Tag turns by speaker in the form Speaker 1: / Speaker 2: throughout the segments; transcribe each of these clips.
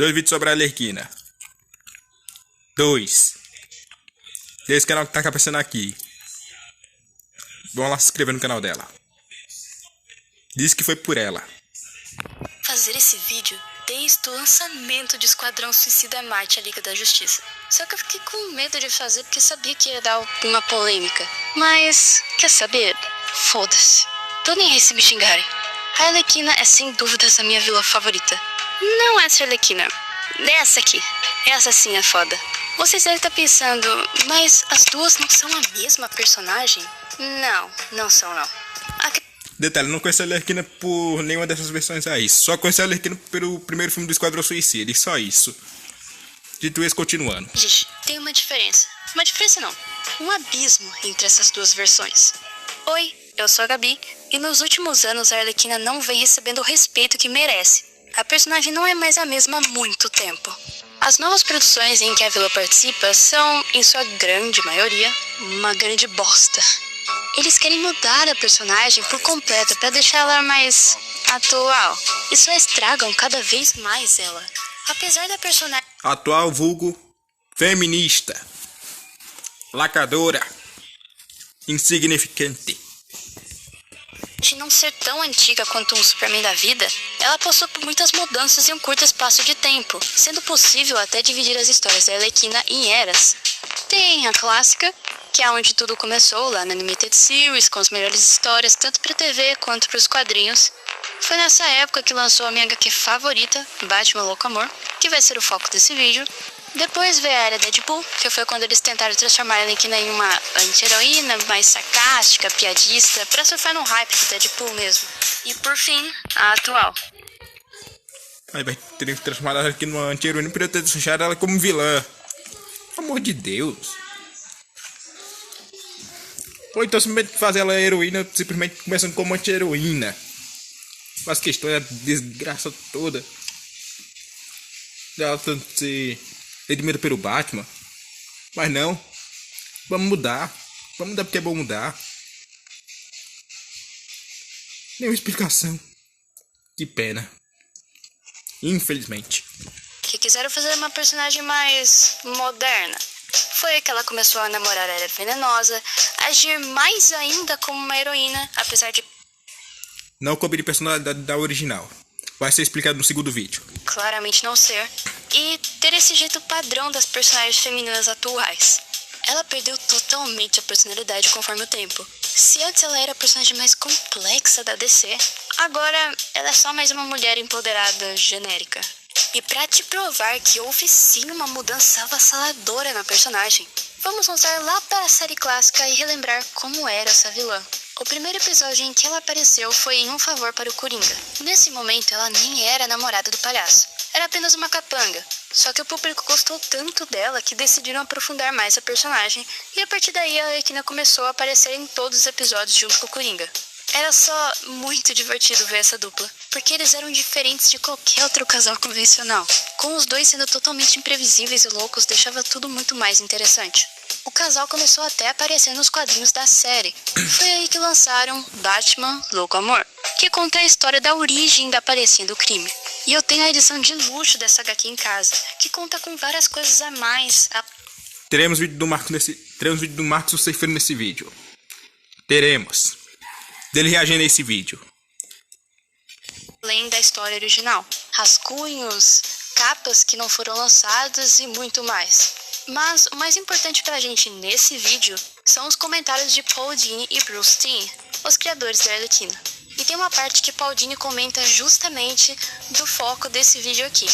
Speaker 1: 2 vídeos sobre a Arlequina. 2. Desse canal que tá aparecendo aqui. Vão lá se inscrever no canal dela. Diz que foi por ela.
Speaker 2: Fazer esse vídeo desde o lançamento de Esquadrão Suicida Marte, a Liga da Justiça. Só que eu fiquei com medo de fazer porque sabia que ia dar uma polêmica. Mas, quer saber? Foda-se. Tô nem aí se me xingarem. A Arlequina é sem dúvidas a minha vilã favorita. Não essa Arlequina. Dessa aqui. Essa sim é foda. Vocês devem estar pensando, mas as duas não são a mesma personagem? Não são não.
Speaker 1: Detalhe, não conheci a Arlequina por nenhuma dessas versões aí. Só conheci a Arlequina pelo primeiro filme do Esquadrão Suicida, e só isso. Dito isso, continuando.
Speaker 2: Gente, tem uma diferença. Uma diferença não. Um abismo entre essas duas versões. Oi, eu sou a Gabi, e nos últimos anos a Arlequina não vem recebendo o respeito que merece. A personagem não é mais a mesma há muito tempo. As novas produções em que a vilã participa são, em sua grande maioria, uma grande bosta. Eles querem mudar a personagem por completo para deixar ela mais atual. E só estragam cada vez mais ela. Apesar da personagem
Speaker 1: Atual, vulgo, feminista, lacradora, insignificante.
Speaker 2: não ser tão antiga quanto um Superman da vida, ela passou por muitas mudanças em um curto espaço de tempo, sendo possível até dividir as histórias da Arlequina em eras. Tem a clássica, que é onde tudo começou, lá na Animated Series, com as melhores histórias, tanto para TV quanto para os quadrinhos. Foi nessa época que lançou a minha HQ favorita, Batman Louco Amor, que vai ser o foco desse vídeo. Depois veio a era Deadpool, que foi quando eles tentaram transformar a Arlequina em uma anti-heroína mais sarcástica, piadista, pra surfar no hype do Deadpool mesmo. E por fim, a atual.
Speaker 1: Aí vai ter que transformar ela aqui numa anti-heroína pra ter deixado ela como vilã. Pelo amor de Deus. Ou então simplesmente fazer ela heroína, simplesmente começando como anti-heroína. Faz questão da desgraça toda. Ela tanto ser redimida pelo Batman. Mas não. Vamos mudar. Vamos mudar porque é bom mudar. Nenhuma explicação. Que pena. Infelizmente.
Speaker 2: Que quiseram fazer uma personagem mais moderna. Foi que ela começou a namorar a Era Venenosa, agir mais ainda como uma heroína, apesar de
Speaker 1: não cobrir personalidade da original. Vai ser explicado no segundo vídeo.
Speaker 2: Claramente não ser. E ter esse jeito padrão das personagens femininas atuais. Ela perdeu totalmente a personalidade conforme o tempo. Se antes ela era a personagem mais complexa da DC, agora ela é só mais uma mulher empoderada genérica. E pra te provar que houve sim uma mudança avassaladora na personagem, vamos voltar lá para a série clássica e relembrar como era essa vilã. O primeiro episódio em que ela apareceu foi em Um Favor para o Coringa. Nesse momento ela nem era namorada do palhaço, era apenas uma capanga. Só que o público gostou tanto dela que decidiram aprofundar mais a personagem, e a partir daí a Arlequina começou a aparecer em todos os episódios junto com o Coringa. Era só muito divertido ver essa dupla, porque eles eram diferentes de qualquer outro casal convencional. Com os dois sendo totalmente imprevisíveis e loucos, deixava tudo muito mais interessante. O casal começou até a aparecer nos quadrinhos da série. Foi aí que lançaram Batman Louco Amor, que conta a história da origem da aparência do crime. E eu tenho a edição de luxo dessa HQ em casa, que conta com várias coisas a mais.
Speaker 1: Teremos vídeo do Marcos surfando nesse vídeo. Teremos. Dele reagindo a esse vídeo.
Speaker 2: Além da história original. Rascunhos, capas que não foram lançadas e muito mais. Mas o mais importante pra gente nesse vídeo são os comentários de Paul Dini e Bruce Timm, os criadores da Arlequina. E tem uma parte que Paul Dini comenta justamente do foco desse vídeo aqui.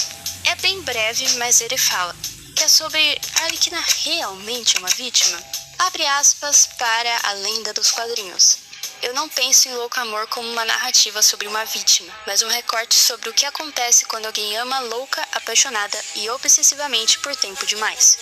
Speaker 2: É bem breve, mas ele fala que é sobre a Arlequina realmente é uma vítima? Abre aspas para a lenda dos quadrinhos. Eu não penso em Louco Amor como uma narrativa sobre uma vítima, mas um recorte sobre o que acontece quando alguém ama louca, apaixonada e obsessivamente por tempo demais.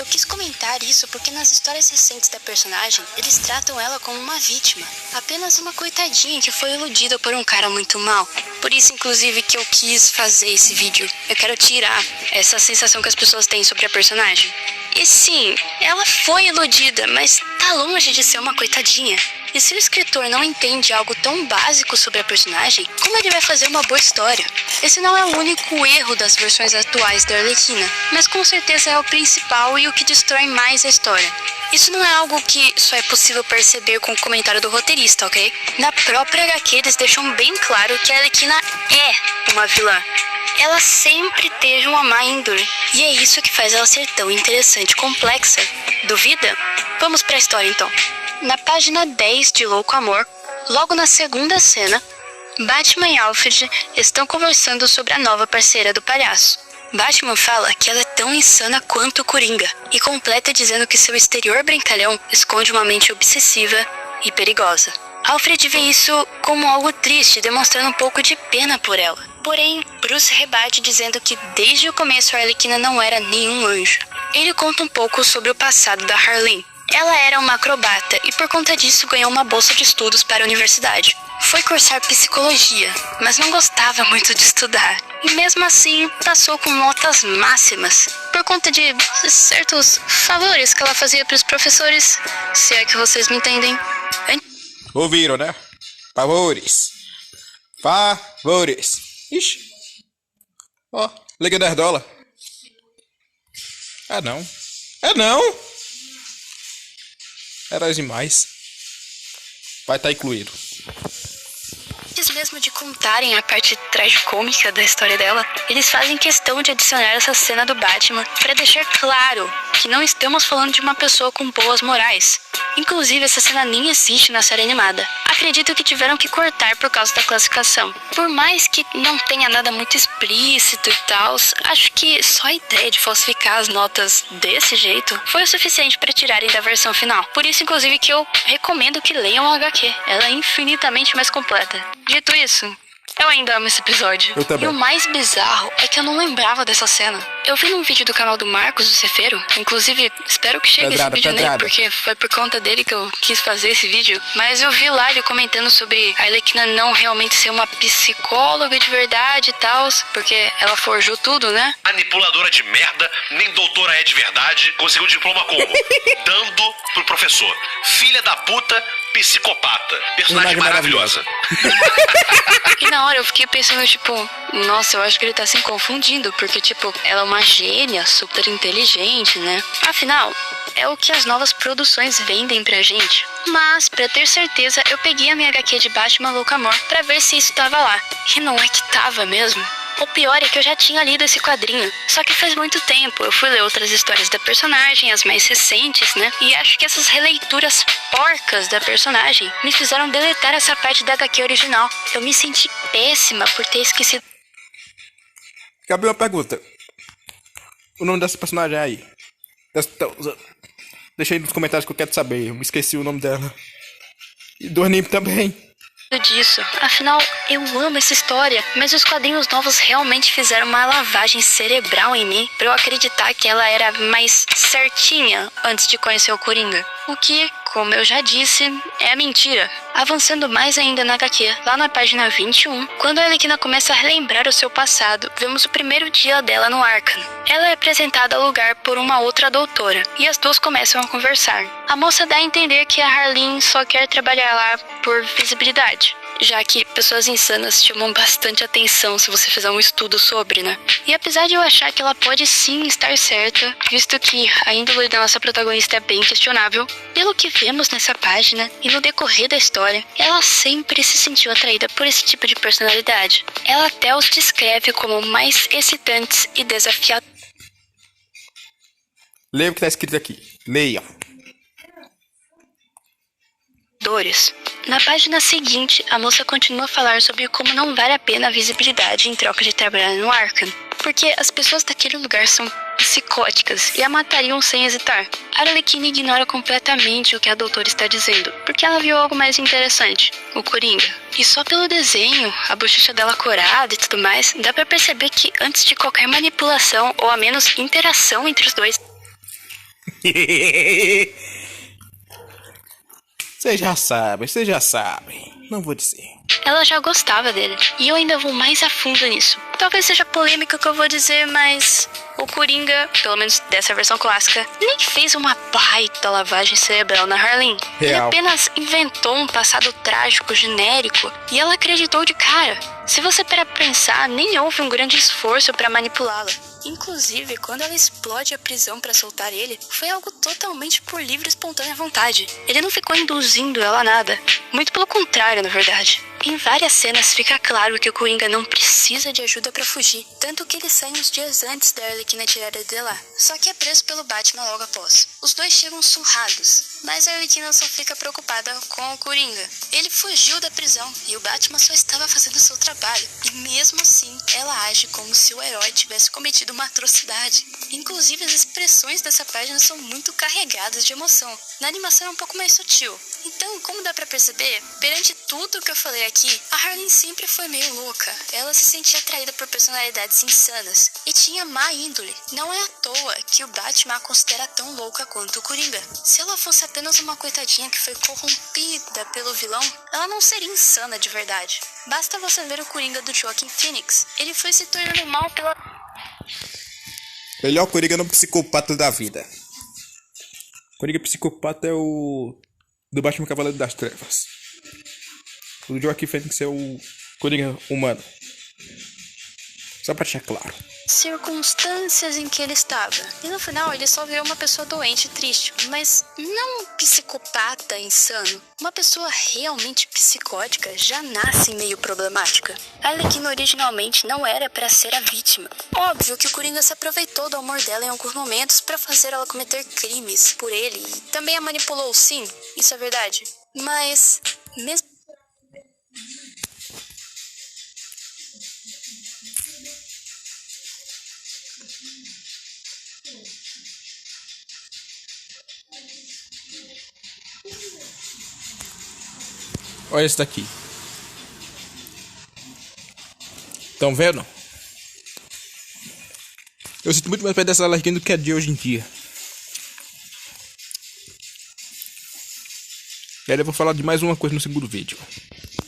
Speaker 2: Eu quis comentar isso porque nas histórias recentes da personagem, eles tratam ela como uma vítima, apenas uma coitadinha que foi iludida por um cara muito mal. Por isso, inclusive, que eu quis fazer esse vídeo. Eu quero tirar essa sensação que as pessoas têm sobre a personagem. E sim, ela foi iludida, mas tá longe de ser uma coitadinha. E se o escritor não entende algo tão básico sobre a personagem, como ele vai fazer uma boa história? Esse não é o único erro das versões atuais da Arlequina, mas com certeza é o principal e o que destrói mais a história. Isso não é algo que só é possível perceber com o comentário do roteirista, ok? Na própria HQ eles deixam bem claro que a Arlequina é uma vilã. Ela sempre teve uma má índole, e é isso que faz ela ser tão interessante e complexa. Duvida? Vamos pra história então. Na página 10 de Louco Amor, logo na segunda cena, Batman e Alfred estão conversando sobre a nova parceira do palhaço. Batman fala que ela é tão insana quanto o Coringa, e completa dizendo que seu exterior brincalhão esconde uma mente obsessiva e perigosa. Alfred vê isso como algo triste, demonstrando um pouco de pena por ela. Porém, Bruce rebate dizendo que desde o começo a Arlequina não era nenhum anjo. Ele conta um pouco sobre o passado da Harleen. Ela era uma acrobata e por conta disso ganhou uma bolsa de estudos para a universidade. Foi cursar psicologia, mas não gostava muito de estudar. E mesmo assim, passou com notas máximas, por conta de certos favores que ela fazia para os professores, se é que vocês me entendem.
Speaker 1: Ouviram, né? Favores. Favores. Ixi. Ó, Liga $10. Ah, não. É não. Era demais. Vai estar incluído.
Speaker 2: Antes mesmo de contarem a parte tragicômica da história dela, eles fazem questão de adicionar essa cena do Batman para deixar claro que não estamos falando de uma pessoa com boas morais. Inclusive, essa cena nem existe na série animada. Acredito que tiveram que cortar por causa da classificação. Por mais que não tenha nada muito explícito e tal, acho que só a ideia de falsificar as notas desse jeito foi o suficiente para tirarem da versão final. Por isso, inclusive, que eu recomendo que leiam a HQ. Ela é infinitamente mais completa. Dito isso, eu ainda amo esse episódio.
Speaker 1: Eu também.
Speaker 2: E o mais bizarro é que eu não lembrava dessa cena. Eu vi num vídeo do canal do Marcos, do Cefeiro. Inclusive, espero que chegue esse vídeo nele, porque foi por conta dele que eu quis fazer esse vídeo. Mas eu vi lá ele comentando sobre a Arlequina não realmente ser uma psicóloga de verdade e tal, porque ela forjou tudo, né?
Speaker 3: Manipuladora de merda, nem doutora é de verdade. Conseguiu diploma como? Dando pro professor. Filha da puta, psicopata. Personagem maravilhosa.
Speaker 2: E na hora eu fiquei pensando, tipo, nossa, eu acho que ele tá se confundindo, porque, tipo, ela é uma gênia, super inteligente, né? Afinal, é o que as novas produções vendem pra gente. Mas, pra ter certeza, eu peguei a minha HQ de Batman Louco Amor pra ver se isso tava lá. E não é que tava mesmo. O pior é que eu já tinha lido esse quadrinho, só que faz muito tempo. Eu fui ler outras histórias da personagem, as mais recentes, né? E acho que essas releituras porcas da personagem me fizeram deletar essa parte da HQ original. Eu me senti péssima por ter esquecido.
Speaker 1: Gabriel, uma pergunta. O nome dessa personagem é aí? Deixa aí nos comentários que eu quero saber. Eu me esqueci o nome dela. E do anime também.
Speaker 2: Disso. Afinal, eu amo essa história, mas os quadrinhos novos realmente fizeram uma lavagem cerebral em mim pra eu acreditar que ela era mais certinha antes de conhecer o Coringa. O que, como eu já disse, é mentira. Avançando mais ainda na HQ, lá na página 21, quando a Arlequina começa a relembrar o seu passado, vemos o primeiro dia dela no Arkham. Ela é apresentada ao lugar por uma outra doutora, e as duas começam a conversar. A moça dá a entender que a Harleen só quer trabalhar lá por visibilidade, já que pessoas insanas chamam bastante atenção se você fizer um estudo sobre, né? E apesar de eu achar que ela pode sim estar certa, visto que a índole da nossa protagonista é bem questionável, pelo que vemos nessa página e no decorrer da história, ela sempre se sentiu atraída por esse tipo de personalidade. Ela até os descreve como mais excitantes e desafiadores.
Speaker 1: Leia o que tá escrito aqui. Leia.
Speaker 2: Na página seguinte, a moça continua a falar sobre como não vale a pena a visibilidade em troca de trabalhar no Arkham, porque as pessoas daquele lugar são psicóticas e a matariam sem hesitar. A Arlequina ignora completamente o que a doutora está dizendo, porque ela viu algo mais interessante, o Coringa. E só pelo desenho, a bochecha dela corada e tudo mais, dá pra perceber que antes de qualquer manipulação ou a menos interação entre os dois...
Speaker 1: Vocês já sabem. Não vou dizer.
Speaker 2: ela já gostava dele. E eu ainda vou mais a fundo nisso. Talvez seja polêmico o que eu vou dizer, mas o Coringa, pelo menos dessa versão clássica, nem fez uma baita lavagem cerebral na Harleen. Ele apenas inventou um passado trágico genérico e ela acreditou de cara. Se você parar pra pensar, nem houve um grande esforço pra manipulá-la. Inclusive, quando ela explode a prisão pra soltar ele, foi algo totalmente por livre e espontânea vontade. Ele não ficou induzindo ela a nada. Muito pelo contrário, na verdade. Em várias cenas fica claro que o Coringa não precisa de ajuda pra fugir, tanto que ele sai uns dias antes da Arlequina tirar ele de lá. Só que é preso pelo Batman logo após. Os dois chegam surrados, mas a Arlequina só fica preocupada com o Coringa. Ele fugiu da prisão e o Batman só estava fazendo seu trabalho. E mesmo assim, ela age como se o herói tivesse cometido uma atrocidade. Inclusive, as expressões dessa página são muito carregadas de emoção. Na animação é um pouco mais sutil. Então, como dá pra perceber, perante tudo que eu falei aqui, a Harleen sempre foi meio louca. Ela se sentia atraída por personalidades insanas e tinha má índole. Não é à toa que o Batman a considera tão louca quanto o Coringa. Se ela fosse apenas uma coitadinha que foi corrompida pelo vilão, ela não seria insana de verdade. Basta você ver o Coringa do Joaquin Phoenix. Ele foi se tornando mal pela...
Speaker 1: Melhor Coringa no psicopata da vida. Coringa psicopata é o do Batman Cavaleiro das Trevas. O do Joaquin Phoenix é o Coringa humano. Só pra deixar claro.
Speaker 2: Circunstâncias em que ele estava. E no final ele só virou uma pessoa doente e triste. Mas não um psicopata insano. Uma pessoa realmente psicótica já nasce meio problemática. A Arlequina originalmente não era pra ser a vítima. Óbvio que o Coringa se aproveitou do amor dela em alguns momentos pra fazer ela cometer crimes por ele. E também a manipulou, sim. Isso é verdade. Mas mesmo...
Speaker 1: Olha esse daqui. Estão vendo? Eu sinto muito mais perto dessa Arlequina do que a de hoje em dia. E aí eu vou falar de mais uma coisa no segundo vídeo.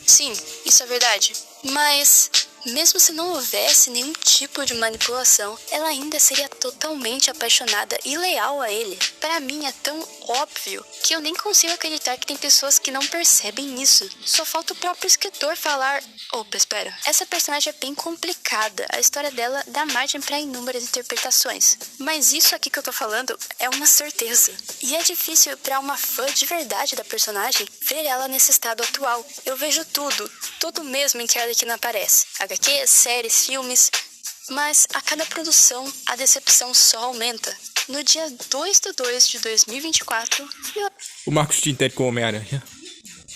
Speaker 2: Sim, isso é verdade. Mas, mesmo se não houvesse nenhum tipo de manipulação, ela ainda seria totalmente apaixonada e leal a ele. Pra mim é tão óbvio que eu nem consigo acreditar que tem pessoas que não percebem isso. Só falta o próprio escritor falar... Opa, espera. Essa personagem é bem complicada. A história dela dá margem pra inúmeras interpretações. Mas isso aqui que eu tô falando é uma certeza. E é difícil pra uma fã de verdade da personagem ver ela nesse estado atual. Eu vejo tudo mesmo em que a Arlequina aparece. HQs, séries, filmes... Mas a cada produção, a decepção só aumenta. No dia 2/2/2024...
Speaker 1: O Marcos te entende como Homem-Aranha.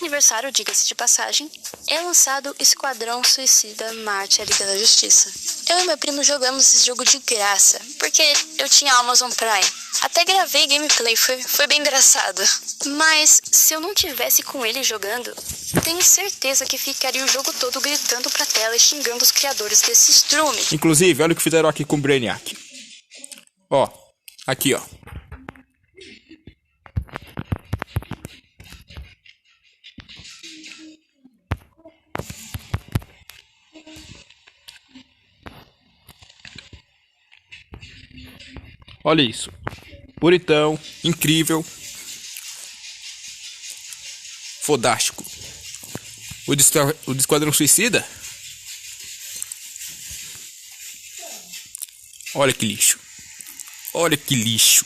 Speaker 2: Aniversário, diga-se de passagem, é lançado Esquadrão Suicida Marte, a Liga da Justiça. Eu e meu primo jogamos esse jogo de graça, porque eu tinha Amazon Prime. Até gravei gameplay, foi bem engraçado. Mas, se eu não tivesse com ele jogando, tenho certeza que ficaria o jogo todo gritando pra tela e xingando os criadores desse estrume.
Speaker 1: Inclusive, olha o que fizeram aqui com o Brainiac. Ó, aqui ó. Olha isso. Bonitão, incrível. Fodástico. O de Esquadrão Suicida. Olha que lixo. Olha que lixo.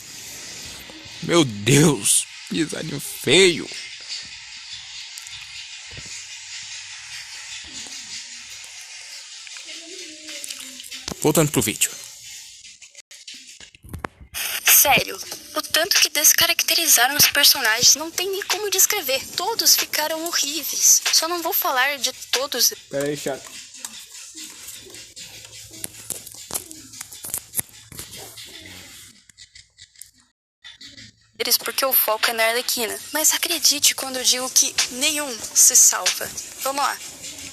Speaker 1: Meu Deus. Que design feio. Voltando pro vídeo.
Speaker 2: Sério, o tanto que descaracterizaram os personagens não tem nem como descrever. Todos ficaram horríveis. Só não vou falar de todos.
Speaker 1: Pera aí, chato.
Speaker 2: Eles porque o foco é na Arlequina. Mas acredite quando eu digo que nenhum se salva. Vamos lá.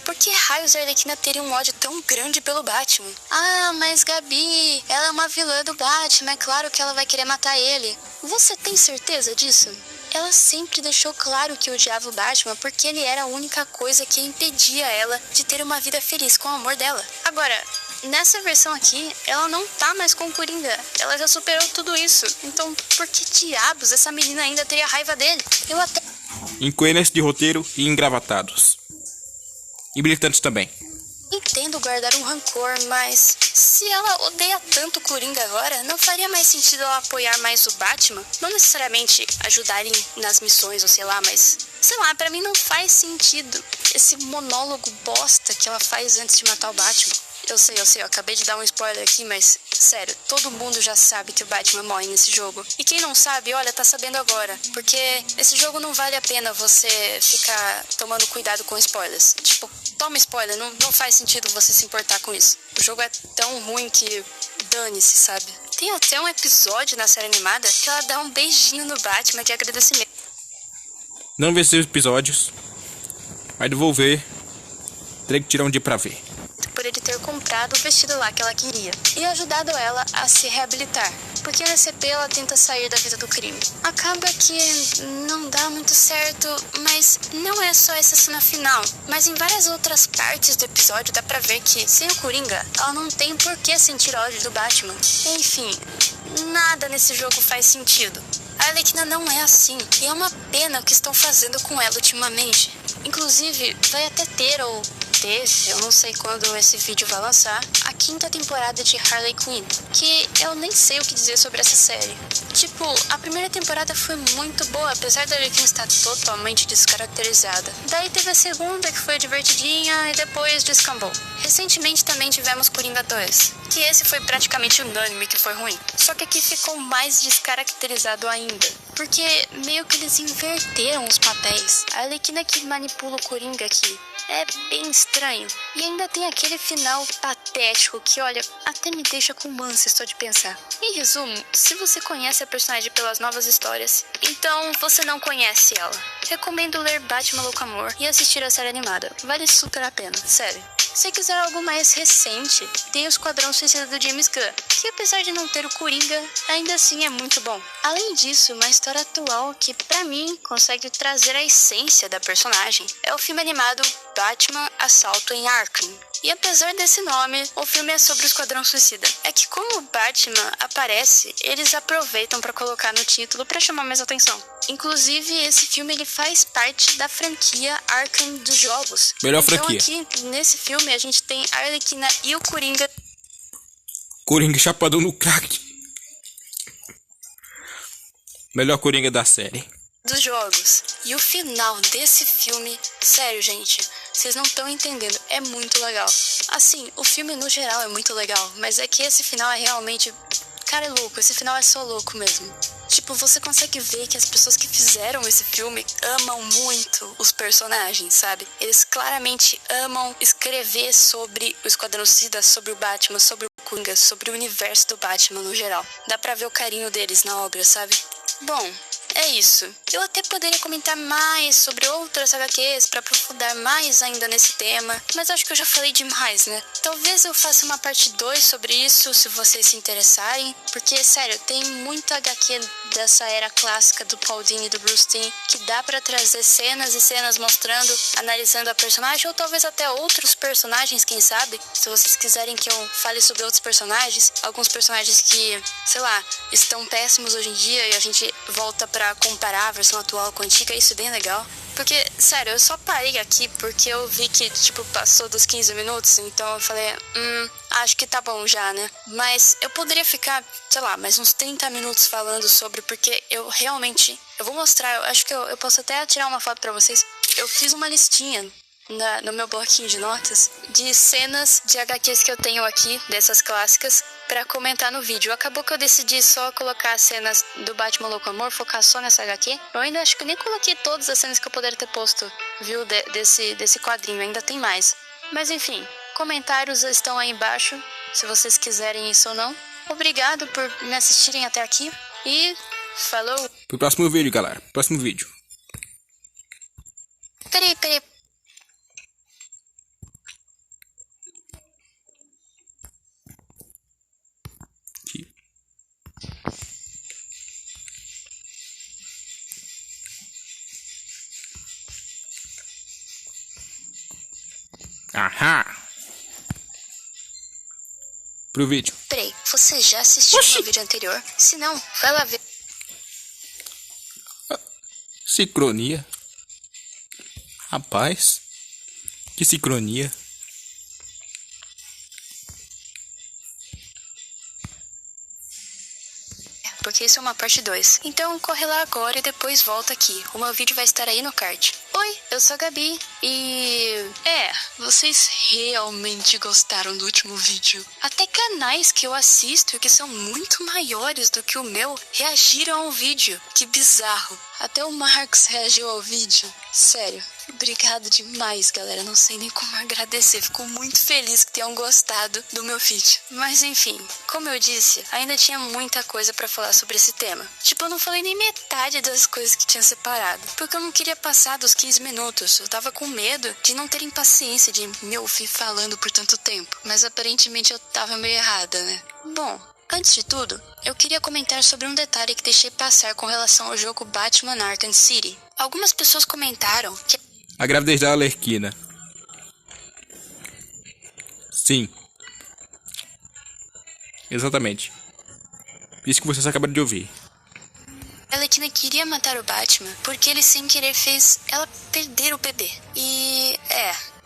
Speaker 2: Por que raios a Arlequina teria um ódio tão grande pelo Batman? Ah, mas Gabi, ela é uma vilã do Batman, é claro que ela vai querer matar ele. Você tem certeza disso? ela sempre deixou claro que odiava o Batman porque ele era a única coisa que impedia ela de ter uma vida feliz com o amor dela. Agora, nessa versão aqui, ela não tá mais com o Coringa. Ela já superou tudo isso. Então, por que diabos essa menina ainda teria raiva dele? Eu até...
Speaker 1: Incoerência de roteiro e engravatados. E militantes também.
Speaker 2: entendo guardar um rancor, mas se ela odeia tanto o Coringa agora, não faria mais sentido ela apoiar mais o Batman? Não necessariamente ajudarem nas missões ou sei lá, mas... sei lá, pra mim não faz sentido esse monólogo bosta que ela faz antes de matar o Batman. Eu sei, eu acabei de dar um spoiler aqui, mas, sério, todo mundo já sabe que o Batman morre nesse jogo. E quem não sabe, olha, tá sabendo agora. Porque esse jogo não vale a pena você ficar tomando cuidado com spoilers. Tipo, toma spoiler, não faz sentido você se importar com isso. O jogo é tão ruim que dane-se, sabe? Tem até um episódio na série animada que ela dá um beijinho no Batman de agradecimento.
Speaker 1: Não vi esses episódios, mas vou ver. Terei que tirar um dia pra ver.
Speaker 2: Por ele ter comprado o vestido lá que ela queria e ajudado ela a se reabilitar, porque na CP ela tenta sair da vida do crime. Acaba que não dá muito certo, mas não é só essa cena final, mas em várias outras partes do episódio dá pra ver que sem o Coringa ela não tem por que sentir ódio do Batman. Enfim, nada nesse jogo faz sentido. A Arlequina não é assim, e é uma pena o que estão fazendo com ela ultimamente. Inclusive, vai até ter ou teve, eu não sei quando esse vídeo vai lançar, a 5ª temporada de Harley Quinn, que eu nem sei o que dizer sobre essa série. Tipo, a primeira temporada foi muito boa, apesar da Arlequina estar totalmente descaracterizada. Daí teve a segunda, que foi divertidinha, e depois descambou. Recentemente também tivemos Coringa 2, que esse foi praticamente unânime que foi ruim. Só que aqui ficou mais descaracterizado ainda, porque meio que eles inverteram os papéis. A Arlequina que manipula o Coringa aqui é bem estranho. E ainda tem aquele final patético que, olha, até me deixa com ânsia só de pensar. Em resumo, se você conhece a personagem pelas novas histórias, então você não conhece ela. Recomendo ler Batman Louco Amor e assistir a série animada. Vale super a pena, sério. Se quiser algo mais recente, tem o Esquadrão Suicida do James Gunn, que apesar de não ter o Coringa, ainda assim é muito bom. Além disso, uma história atual que pra mim consegue trazer a essência da personagem é o filme animado Batman Assalto em Arkham. E apesar desse nome, o filme é sobre o Esquadrão Suicida. É que como o Batman aparece, eles aproveitam pra colocar no título pra chamar mais atenção. Inclusive, esse filme ele faz parte da franquia Arkham dos jogos.
Speaker 1: Melhor
Speaker 2: então,
Speaker 1: franquia.
Speaker 2: Aqui, nesse filme, a gente tem a Arlequina e o Coringa.
Speaker 1: Coringa chapadão no crack. Melhor Coringa da série.
Speaker 2: Dos jogos. E o final desse filme, sério, gente, vocês não estão entendendo, é muito legal. Assim, o filme no geral é muito legal, mas é que esse final é realmente... cara, é louco, esse final é só louco mesmo. Tipo, você consegue ver que as pessoas que fizeram esse filme amam muito os personagens, sabe? Eles claramente amam escrever sobre o Esquadrão Suicida, sobre o Batman, sobre o Coringa, sobre o universo do Batman no geral. Dá pra ver o carinho deles na obra, sabe? Bom, é isso. Eu até poderia comentar mais sobre outras HQs pra aprofundar mais ainda nesse tema, mas acho que eu já falei demais, né? Talvez eu faça uma parte 2 sobre isso, se vocês se interessarem, porque, sério, tem muita HQ dessa era clássica do Paul Dini e do Bruce Timm que dá pra trazer cenas e cenas mostrando, analisando a personagem, ou talvez até outros personagens, quem sabe? Se vocês quiserem que eu fale sobre outros personagens, alguns personagens que, sei lá, estão péssimos hoje em dia e a gente volta pra comparar a versão atual com a antiga, isso é bem legal. Porque, sério, eu só parei aqui porque eu vi que, tipo, passou dos 15 minutos, então eu falei, acho que tá bom já, né? Mas eu poderia ficar, sei lá, mais uns 30 minutos falando sobre, porque eu realmente, eu vou mostrar, eu acho que eu posso até tirar uma foto pra vocês. Eu fiz uma listinha no meu bloquinho de notas de cenas de HQs que eu tenho aqui, dessas clássicas, pra comentar no vídeo. Acabou que eu decidi só colocar as cenas do Batman Louco Amor, focar só nessa HQ. Eu ainda acho que eu nem coloquei todas as cenas que eu poderia ter posto, viu, desse quadrinho, ainda tem mais. Mas enfim, comentários estão aí embaixo, se vocês quiserem isso ou não. Obrigado por me assistirem até aqui e falou!
Speaker 1: Pro próximo vídeo, galera. Próximo vídeo.
Speaker 2: Peraí.
Speaker 1: Aham. Pro vídeo.
Speaker 2: Peraí, você já assistiu o vídeo anterior? Se não, vai lá ver.
Speaker 1: Sincronia. Rapaz. Que sincronia.
Speaker 2: Porque isso é uma parte 2. Então corre lá agora e depois volta aqui. O meu vídeo vai estar aí no card. Oi, eu sou a Gabi e... vocês realmente gostaram do último vídeo. Até canais que eu assisto que são muito maiores do que o meu reagiram ao vídeo. Que bizarro. Até o Marcos reagiu ao vídeo. Sério. Obrigado demais, galera. Não sei nem como agradecer. Fico muito feliz que tenham gostado do meu vídeo. Mas enfim, como eu disse, ainda tinha muita coisa pra falar sobre esse tema. Tipo, eu não falei nem metade das coisas que tinha separado. Porque eu não queria passar dos 15 minutos. Eu tava com medo de não terem paciência de me ouvir falando por tanto tempo. Mas aparentemente eu tava meio errada, né? Bom, antes de tudo, eu queria comentar sobre um detalhe que deixei passar com relação ao jogo Batman Arkham City. Algumas pessoas comentaram que
Speaker 1: A gravidez da Arlequina. Sim. Exatamente. Isso que vocês acabaram de ouvir.
Speaker 2: a Arlequina queria matar o Batman porque ele sem querer fez ela perder o bebê. E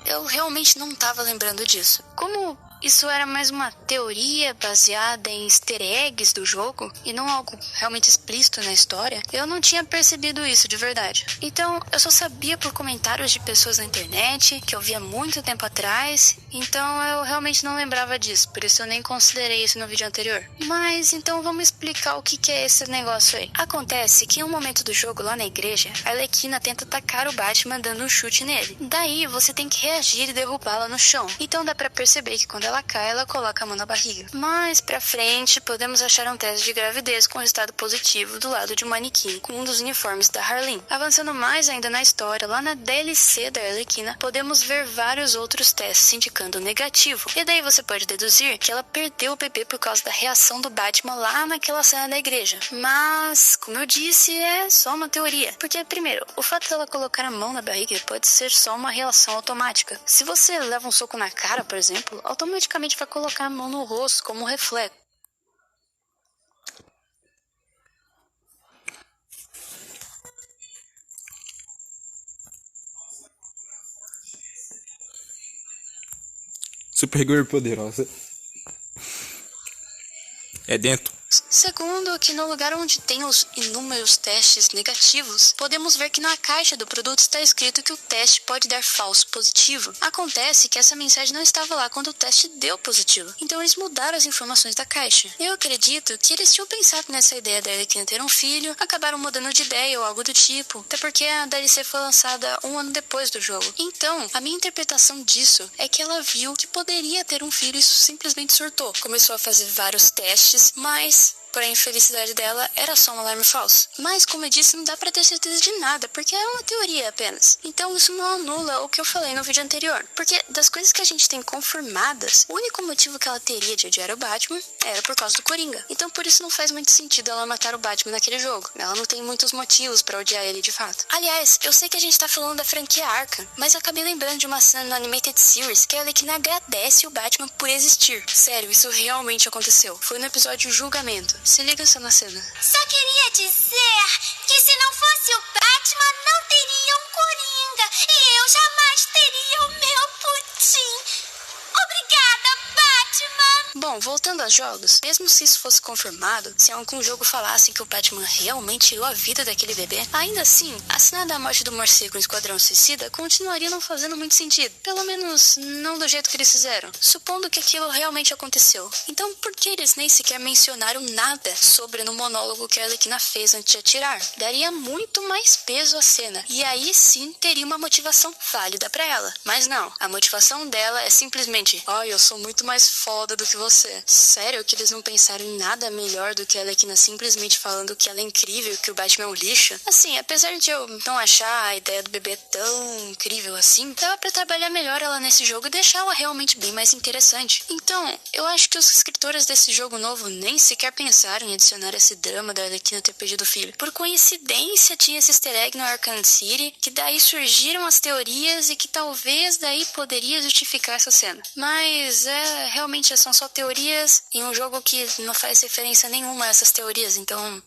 Speaker 2: eu realmente não tava lembrando disso. Como isso era mais uma teoria baseada em easter eggs do jogo e não algo realmente explícito na história, eu não tinha percebido isso de verdade. Então, eu só sabia por comentários de pessoas na internet, que eu via muito tempo atrás, então eu realmente não lembrava disso, por isso eu nem considerei isso no vídeo anterior. Mas, então vamos explicar o que é esse negócio aí. Acontece que em um momento do jogo lá na igreja, a Arlequina tenta atacar o Batman dando um chute nele. Daí, você tem que reagir e derrubá-la no chão. Então dá pra perceber que quando ela cai, ela coloca a mão na barriga. Mais pra frente, podemos achar um teste de gravidez com resultado positivo do lado de um manequim com um dos uniformes da Harleen. Avançando mais ainda na história, lá na DLC da Arlequina, podemos ver vários outros testes indicando negativo. E daí você pode deduzir que ela perdeu o bebê por causa da reação do Batman lá naquela cena da igreja. Mas, como eu disse, é só uma teoria. Porque, primeiro, o fato dela colocar a mão na barriga pode ser só uma reação automática. Se você leva um soco na cara, por exemplo, automaticamente vai colocar a mão no rosto como um reflexo.
Speaker 1: Supergirl poderosa. É dentro.
Speaker 2: Segundo, que no lugar onde tem os inúmeros testes negativos, podemos ver que na caixa do produto está escrito que o teste pode dar falso positivo. Acontece que essa mensagem não estava lá quando o teste deu positivo, então eles mudaram as informações da caixa. Eu acredito que eles tinham pensado nessa ideia da Arlequina ter um filho, acabaram mudando de ideia ou algo do tipo, até porque a DLC foi lançada um ano depois do jogo. Então, a minha interpretação disso é que ela viu que poderia ter um filho e isso simplesmente surtou. Começou a fazer vários testes, mas porém, a infelicidade dela era só um alarme falso. Mas, como eu disse, não dá pra ter certeza de nada, porque é uma teoria apenas. Então, isso não anula o que eu falei no vídeo anterior. Porque, das coisas que a gente tem confirmadas, o único motivo que ela teria de odiar o Batman era por causa do Coringa. Então, por isso não faz muito sentido ela matar o Batman naquele jogo. Ela não tem muitos motivos pra odiar ele de fato. Aliás, eu sei que a gente tá falando da franquia Arkham, mas eu acabei lembrando de uma cena no Animated Series que a Arlequina agradece o Batman por existir. Sério, isso realmente aconteceu. Foi no episódio Julgamento. Se liga só na cena.
Speaker 4: Só queria dizer que se não fosse o Batman, não teria um Coringa. E eu jamais teria o meu pudim. Obrigada, Batman!
Speaker 2: Bom, voltando aos jogos, mesmo se isso fosse confirmado, se algum jogo falasse que o Batman realmente tirou a vida daquele bebê, ainda assim, a cena da morte do morcego em Esquadrão Suicida continuaria não fazendo muito sentido. Pelo menos, não do jeito que eles fizeram. Supondo que aquilo realmente aconteceu. Então, por que eles nem sequer mencionaram nada sobre no monólogo que a Arlequina fez antes de atirar? Daria muito mais peso à cena. E aí sim, teria uma motivação válida pra ela. Mas não, a motivação dela é simplesmente: eu sou muito mais foda do que você. você. Sério que eles não pensaram em nada melhor do que a Arlequina simplesmente falando que ela é incrível e que o Batman é um lixo? Assim, apesar de eu não achar a ideia do bebê tão incrível assim, dava pra trabalhar melhor ela nesse jogo e deixar ela realmente bem mais interessante. Então, eu acho que os escritores desse jogo novo nem sequer pensaram em adicionar esse drama da Arlequina ter perdido o filho. Por coincidência, tinha esse easter egg no Arkham City, que daí surgiram as teorias e que talvez daí poderia justificar essa cena. Mas, realmente são só teorias em um jogo que não faz referência nenhuma a essas teorias, então,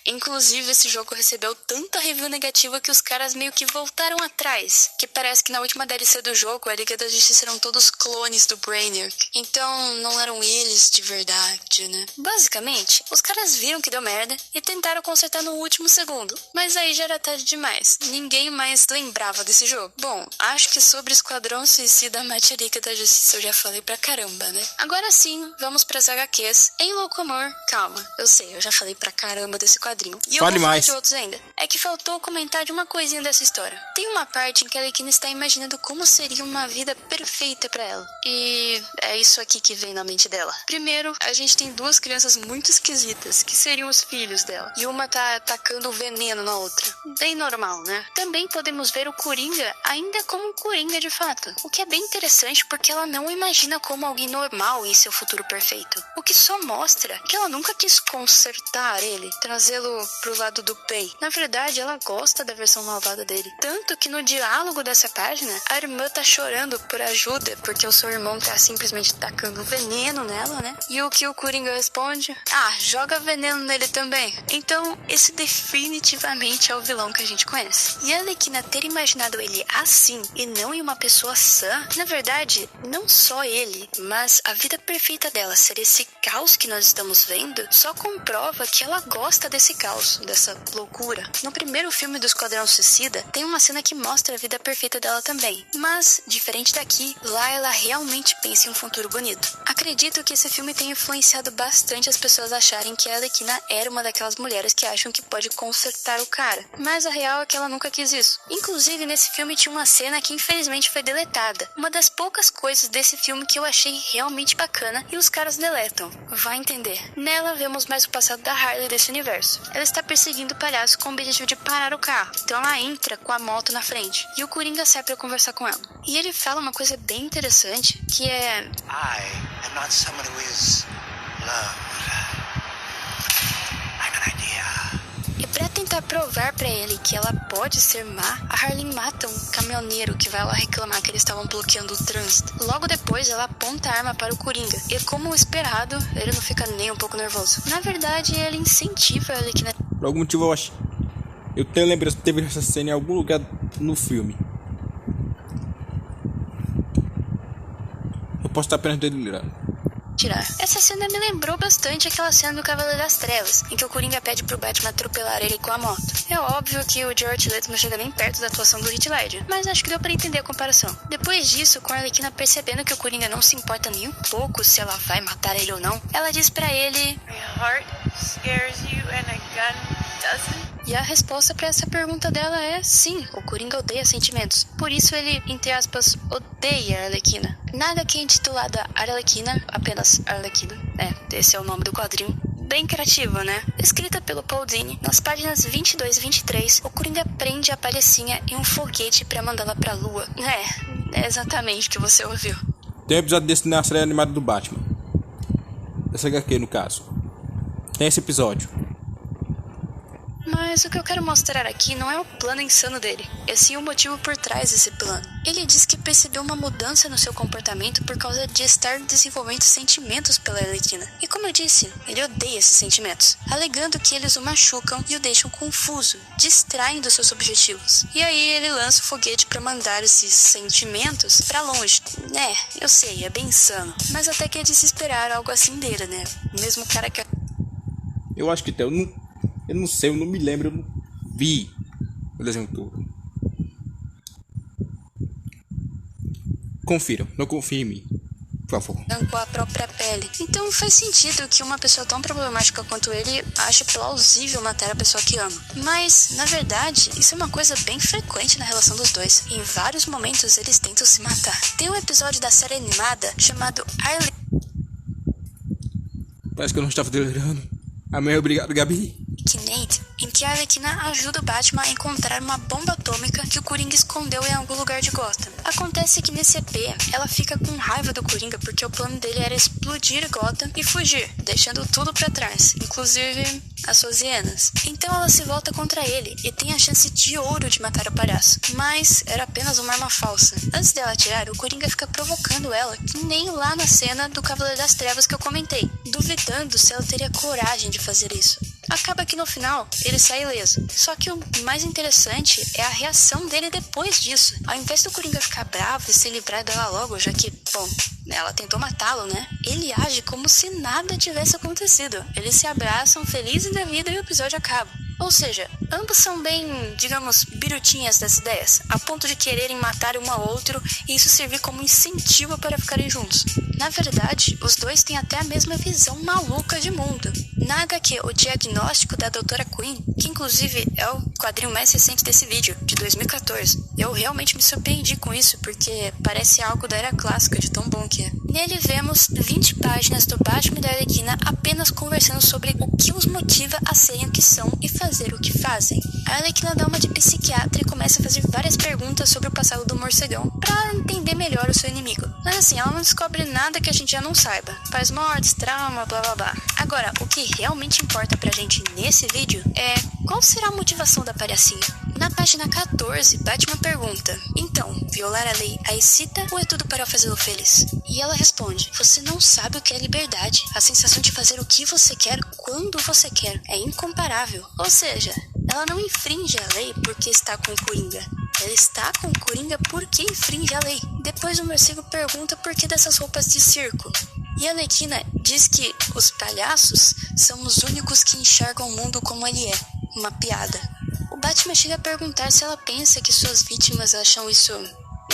Speaker 2: Inclusive, esse jogo recebeu tanta review negativa que os caras meio que voltaram atrás, que parece que na última DLC do jogo, a Liga da Justiça eram todos clones do Brainiac. Então, não eram eles de verdade, né? Basicamente, os caras viram que deu merda e tentaram consertar no último segundo. Mas aí já era tarde demais. Ninguém mais lembrava desse jogo. Bom, acho que sobre Esquadrão Suicida mate a Liga da Justiça eu já falei pra caramba, né? Agora sim, vamos pras HQs. Em Louco Amor, calma. Eu sei, eu já falei pra caramba desse quadrinho. E eu vou falar de outros ainda. É que faltou comentar de uma coisinha dessa história. Tem uma parte em que a Arlequina está imaginando como seria uma vida perfeita pra ela. E é isso aqui que vem na mente dela. Primeiro, a gente tem duas crianças muito esquisitas, que seriam os filhos dela. E uma tá atacando o veneno na outra. Bem normal, né? Também podemos ver o Coringa ainda como um Coringa de fato. O que é bem interessante porque ela não imagina como alguém normal em seu futuro perfeito. O que só mostra que ela nunca quis consertar ele, trazê-lo pro lado do bem. Na verdade, ela gosta da versão malvada dele. Tanto que no diálogo dessa página, a irmã tá chorando por ajuda, porque o seu irmão tá simplesmente tacando veneno nela, né? E o que o Coringa responde? Joga veneno nele também. Então, esse definitivamente é o vilão que a gente conhece. E a Arlequina ter imaginado ele assim, e não em uma pessoa sã, na verdade, não só ele, mas a vida perfeita dela ser esse caos que nós estamos vendo, só comprova que ela gosta desse caos, dessa loucura. No primeiro filme do Esquadrão Suicida, tem uma cena que mostra a vida perfeita dela também. Mas, diferente daqui, lá ela realmente pensa em um futuro bonito. Acredito que esse filme tenha influenciado bastante as pessoas a acharem que a Arlequina era uma daquelas mulheres que acham que pode consertar o cara. Mas a real é que ela nunca quis isso. Inclusive, nesse filme tinha uma cena que infelizmente foi deletada. Uma das poucas coisas desse filme que eu achei realmente bacana e os caras deletam. Vai entender. Nela, vemos mais o passado da Harley desse universo. Ela está perseguindo o palhaço com o objetivo de parar o carro. Então ela entra com a moto na frente. E o Coringa sai pra conversar com ela. E ele fala uma coisa bem interessante, que é...
Speaker 5: I am not someone who is loved. I'm an idea.
Speaker 2: E pra tentar provar pra ele que ela pode ser má, a Harley mata um caminhoneiro que vai lá reclamar que eles estavam bloqueando o trânsito. Logo depois, ela aponta a arma para o Coringa. E como esperado, ele não fica nem um pouco nervoso. Na verdade, ele incentiva a Arlequina.
Speaker 1: Por algum motivo eu acho... Eu tenho lembrança que teve essa cena em algum lugar no filme. Eu posso estar apenas delirando.
Speaker 2: Essa cena me lembrou bastante aquela cena do Cavaleiro das Trevas, em que o Coringa pede pro Batman atropelar ele com a moto. É óbvio que o Jared Leto não chega nem perto da atuação do Heath Ledger, mas acho que deu pra entender a comparação. Depois disso, com a Arlequina percebendo que o Coringa não se importa nem um pouco se ela vai matar ele ou não, ela diz pra ele...
Speaker 6: My heart scares you and a gun doesn't?
Speaker 2: E a resposta pra essa pergunta dela é sim, o Coringa odeia sentimentos. Por isso ele, entre aspas, odeia a Arlequina. Na HQ intitulada Arlequina, apenas Arlequina, esse é o nome do quadrinho, bem criativa, né? Escrita pelo Paul Dini, nas páginas 22 e 23, o Coringa prende a palhacinha em um foguete pra mandá-la pra lua. É exatamente o que você ouviu.
Speaker 1: Tem um episódio desse na série animada do Batman. Essa HQ, no caso. Tem esse episódio.
Speaker 2: Mas o que eu quero mostrar aqui não é o plano insano dele, é sim o motivo por trás desse plano. Ele diz que percebeu uma mudança no seu comportamento por causa de estar desenvolvendo sentimentos pela Arlequina. E como eu disse, ele odeia esses sentimentos, alegando que eles o machucam e o deixam confuso, distraem dos seus objetivos. E aí ele lança o foguete para mandar esses sentimentos pra longe. Eu sei, é bem insano, mas até que é de se esperar algo assim dele, né? Mesmo cara que...
Speaker 1: Eu acho que eu não sei, eu não me lembro, eu não vi o desenho todo. Confiram, não confiem em mim, por favor.
Speaker 2: Com a própria pele. Então faz sentido que uma pessoa tão problemática quanto ele ache plausível matar a pessoa que ama. Mas, na verdade, isso é uma coisa bem frequente na relação dos dois. Em vários momentos eles tentam se matar. Tem um episódio da série animada chamado
Speaker 1: Parece que eu não estava delirando. Amém, obrigado, Gabi.
Speaker 2: Nate, em que a Arlequina ajuda o Batman a encontrar uma bomba atômica que o Coringa escondeu em algum lugar de Gotham. Acontece que nesse EP, ela fica com raiva do Coringa porque o plano dele era explodir Gotham e fugir, deixando tudo pra trás, inclusive as suas hienas. Então ela se volta contra ele e tem a chance de ouro de matar o palhaço, mas era apenas uma arma falsa. Antes dela atirar, o Coringa fica provocando ela, que nem lá na cena do Cavaleiro das Trevas que eu comentei, duvidando se ela teria coragem de fazer isso. Acaba que no final, ele sai ileso. Só que o mais interessante é a reação dele depois disso. Ao invés do Coringa ficar bravo e se livrar dela logo, já que, bom, ela tentou matá-lo, né? Ele age como se nada tivesse acontecido. Eles se abraçam felizes da vida e o episódio acaba. Ou seja, ambos são bem, digamos, birutinhas das ideias, a ponto de quererem matar um ao outro e isso servir como incentivo para ficarem juntos. Na verdade, os dois têm até a mesma visão maluca de mundo. Na HQ, o diagnóstico da Dra. Quinn, que inclusive é o quadrinho mais recente desse vídeo, de 2014. Eu realmente me surpreendi com isso, porque parece algo da era clássica, de tão bom que é. Nele vemos 20 páginas do Batman e da Arlequina apenas conversando sobre o que os motiva a serem o que são e fazer o que fazem. A Arlequina dá uma de psiquiatra e começa a fazer várias perguntas sobre o passado do morcegão pra entender melhor o seu inimigo. Mas assim, ela não descobre nada que a gente já não saiba. Faz mortes, trauma, blá blá blá. Agora, o que realmente importa pra gente nesse vídeo é qual será a motivação da palhacinha. Na página 14, Batman pergunta: então, violar a lei a excita ou é tudo para fazê-lo feliz? E ela responde: você não sabe o que é liberdade. A sensação de fazer o que você quer, quando você quer, é incomparável. Ou seja, ela não infringe a lei porque está com o Coringa. Ela está com o Coringa porque infringe a lei. Depois o morcego pergunta por que dessas roupas de circo. E a Arlequina diz que os palhaços são os únicos que enxergam o mundo como ele é. Uma piada. O Batman chega a perguntar se ela pensa que suas vítimas acham isso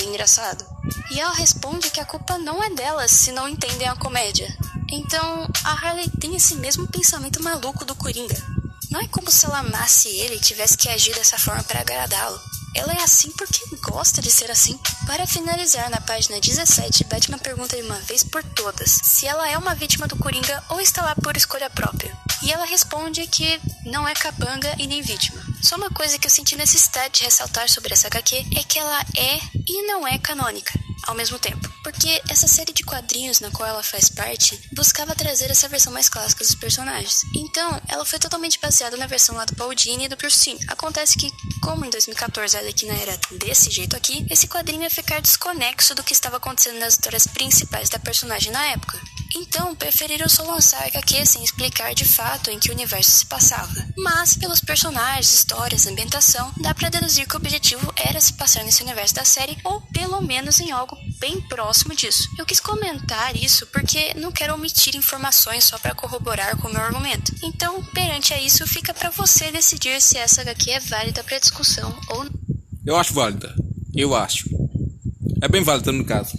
Speaker 2: engraçado. E ela responde que a culpa não é delas se não entendem a comédia. Então, a Harley tem esse mesmo pensamento maluco do Coringa. Não é como se ela amasse ele e tivesse que agir dessa forma para agradá-lo. Ela é assim porque gosta de ser assim. Para finalizar, na página 17, Batman pergunta de uma vez por todas se ela é uma vítima do Coringa ou está lá por escolha própria. E ela responde que não é capanga e nem vítima. Só uma coisa que eu senti necessidade de ressaltar sobre essa HQ é que ela é e não é canônica ao mesmo tempo. Porque essa série de quadrinhos na qual ela faz parte buscava trazer essa versão mais clássica dos personagens. Então, ela foi totalmente baseada na versão lá do Paul Dini e do Bruce Timm. Acontece que, como em 2014 a Arlequina era desse jeito aqui, esse quadrinho ia ficar desconexo do que estava acontecendo nas histórias principais da personagem na época. Então, preferiram só lançar a HQ sem explicar de fato em que universo se passava. Mas, pelos personagens, histórias, ambientação, dá pra deduzir que o objetivo era se passar nesse universo da série, ou pelo menos em algo bem próximo disso. Eu quis comentar isso porque não quero omitir informações só pra corroborar com o meu argumento. Então, perante a isso, fica pra você decidir se essa HQ é válida pra discussão ou não.
Speaker 1: Eu acho válida. Eu acho. É bem válida no caso.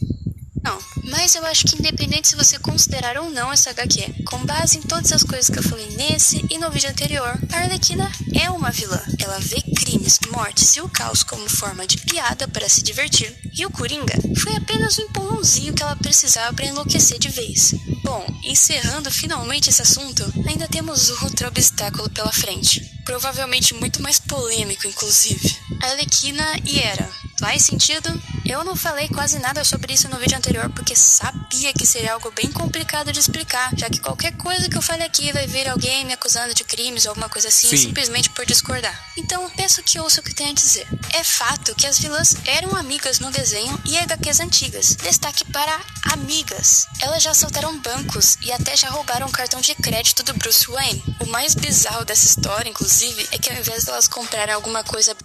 Speaker 2: Não, mas eu acho que independente se você considerar ou não essa HQ, com base em todas as coisas que eu falei nesse e no vídeo anterior, a Arlequina é uma vilã. Ela vê crimes, mortes e o caos como forma de piada para se divertir. E o Coringa foi apenas um empurrãozinho que ela precisava para enlouquecer de vez. Bom, encerrando finalmente esse assunto, ainda temos outro obstáculo pela frente. Provavelmente muito mais polêmico, inclusive. Arlequina e Hera. Faz sentido? Eu não falei quase nada sobre isso no vídeo anterior porque sabia que seria algo bem complicado de explicar, já que qualquer coisa que eu fale aqui vai vir alguém me acusando de crimes ou alguma coisa assim, simplesmente por discordar. Então, peço que ouça o que tenho a dizer. É fato que as vilãs eram amigas no desenho e HQs antigas. Destaque para amigas. Elas já assaltaram bancos e até já roubaram o cartão de crédito do Bruce Wayne. O mais bizarro dessa história, inclusive, é que ao invés de elas comprarem alguma coisa...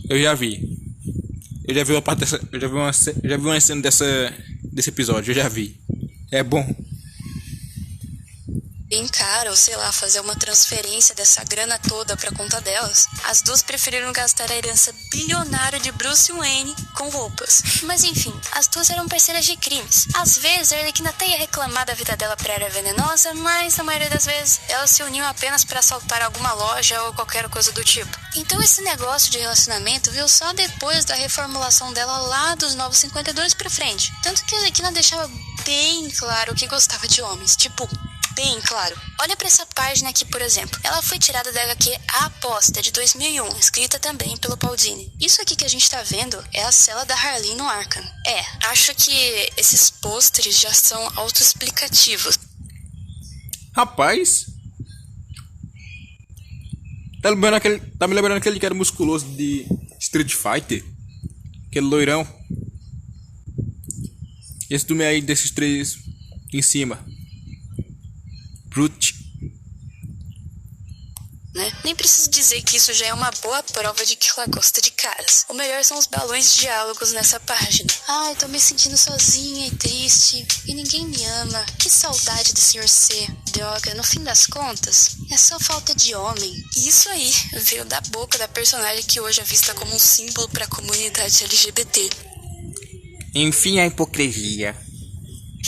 Speaker 1: Eu já vi uma parte dessa, eu já vi uma cena desse episódio, eu já vi. É bom.
Speaker 2: Bem cara, ou sei lá, fazer uma transferência dessa grana toda pra conta delas. As duas preferiram gastar a herança bilionária de Bruce Wayne com roupas. Mas enfim, as duas eram parceiras de crimes. Às vezes, a Arlequina até ia reclamar da vida dela pra Era Venenosa, mas na maioria das vezes, elas se uniam apenas pra assaltar alguma loja ou qualquer coisa do tipo. Então esse negócio de relacionamento veio só depois da reformulação dela lá dos Novos 52 pra frente. Tanto que a Arlequina deixava bem claro que gostava de homens, tipo... bem claro. Olha pra essa página aqui, por exemplo. Ela foi tirada da HQ A Aposta, de 2001, escrita também pelo Paul Dini. Isso aqui que a gente tá vendo é a cela da Harleen no Arkham. Acho que esses pôsteres já são autoexplicativos.
Speaker 1: Rapaz, tá me lembrando aquele que era musculoso de Street Fighter, aquele loirão. Esse do meio aí desses três em cima, Brute.
Speaker 2: Né? Nem preciso dizer que isso já é uma boa prova de que ela gosta de caras. O melhor são os balões de diálogos nessa página. Ai, tô me sentindo sozinha e triste, e ninguém me ama. Que saudade do Sr. C. Droga, no fim das contas, é só falta de homem. E isso aí veio da boca da personagem que hoje é vista como um símbolo pra comunidade LGBT.
Speaker 1: Enfim, a hipocrisia.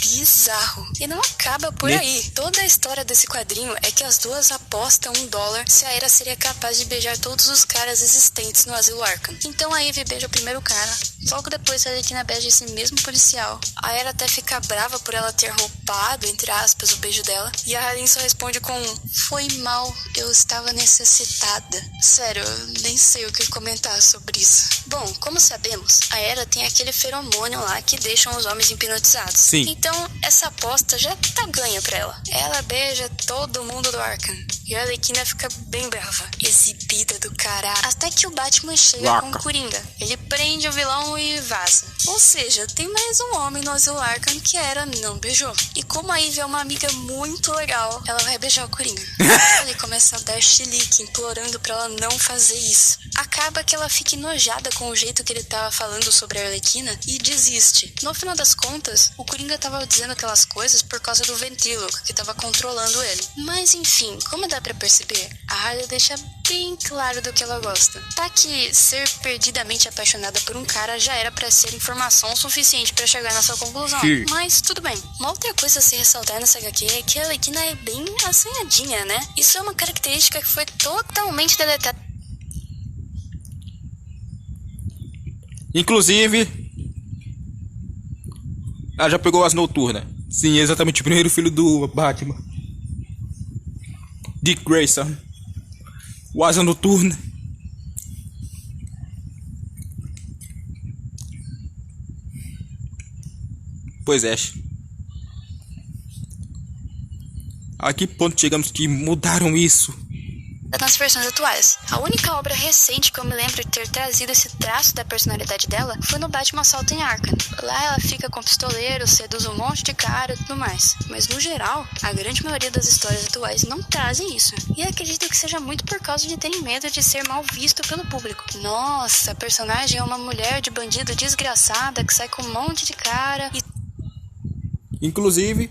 Speaker 2: Bizarro. E não acaba por aí. Toda a história desse quadrinho é que as duas apostam $1 se a Era seria capaz de beijar todos os caras existentes no asilo Arkham. Então a Ivy beija o primeiro cara. Logo depois a Arlequina beija esse mesmo policial. A Era até fica brava por ela ter roubado, entre aspas, o beijo dela. E a Harleen só responde com: foi mal, eu estava necessitada. Sério, eu nem sei o que comentar sobre isso. Bom, como sabemos, a Era tem aquele feromônio lá que deixam os homens hipnotizados.
Speaker 1: Sim.
Speaker 2: Então, essa aposta já tá ganha pra ela. Ela beija todo mundo do Arkham. E a Arlequina fica bem brava. Exibida do caralho. Até que o Batman chega com o Coringa. Ele prende o vilão e vaza. Ou seja, tem mais um homem no asilo Arkham que a Era não beijou. E como a Ivy é uma amiga muito legal, ela vai beijar o Coringa. Ele começa a dar chilique, implorando pra ela não fazer isso. Acaba que ela fica enojada com o jeito que ele tava falando sobre a Arlequina e desiste. No final das contas, o Coringa tava dizendo aquelas coisas por causa do ventríloco que tava controlando ele. Mas enfim, como dá pra perceber, a Harley deixa bem claro do que ela gosta. Tá que ser perdidamente apaixonada por um cara já era pra ser informação suficiente pra chegar nessa conclusão.
Speaker 1: Sim.
Speaker 2: Mas tudo bem. Uma outra coisa a se ressaltar nessa HQ é que a Arlequina é bem assanhadinha, né? Isso é uma característica que foi totalmente deletada.
Speaker 1: Inclusive, ela já pegou as noturnas. Sim, exatamente o primeiro filho do Batman, Dick Grayson. O Asa Noturna. Pois é. A que ponto chegamos que mudaram isso?
Speaker 2: Nas versões atuais. A única obra recente que eu me lembro de ter trazido esse traço da personalidade dela foi no Batman Assalto em Arkham. Lá ela fica com pistoleiro, seduz um monte de cara e tudo mais. Mas no geral, a grande maioria das histórias atuais não trazem isso. E acredito que seja muito por causa de terem medo de ser mal visto pelo público. Nossa, a personagem é uma mulher de bandido desgraçada que sai com um monte de cara e...
Speaker 1: Inclusive,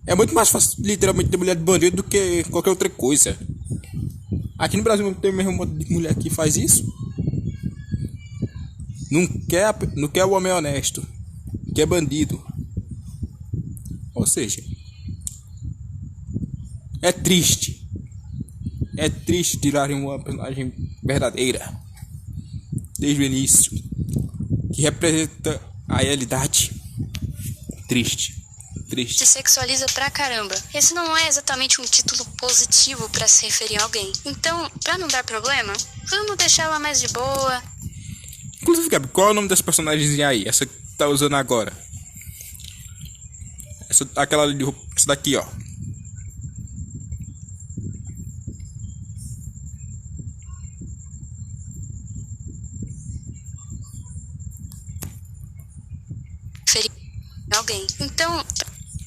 Speaker 1: é muito mais fácil, literalmente, ter mulher de bandido do que qualquer outra coisa. Aqui no Brasil não tem o mesmo modo de mulher que faz isso. Não quer o homem honesto, quer bandido. Ou seja, é triste. É triste tirarem uma personagem verdadeira desde o início, que representa a realidade. Triste.
Speaker 2: se sexualiza pra caramba. Esse não é exatamente um título positivo pra se referir a alguém. Então, pra não dar problema, vamos deixar ela mais de boa.
Speaker 1: Inclusive, Gabi, qual é o nome dessa personagem aí? Essa que tá usando agora? Aquela essa daqui, ó.
Speaker 2: Ferir alguém. Então,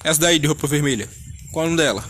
Speaker 1: Essa daí de roupa vermelha. Qual é o nome dela?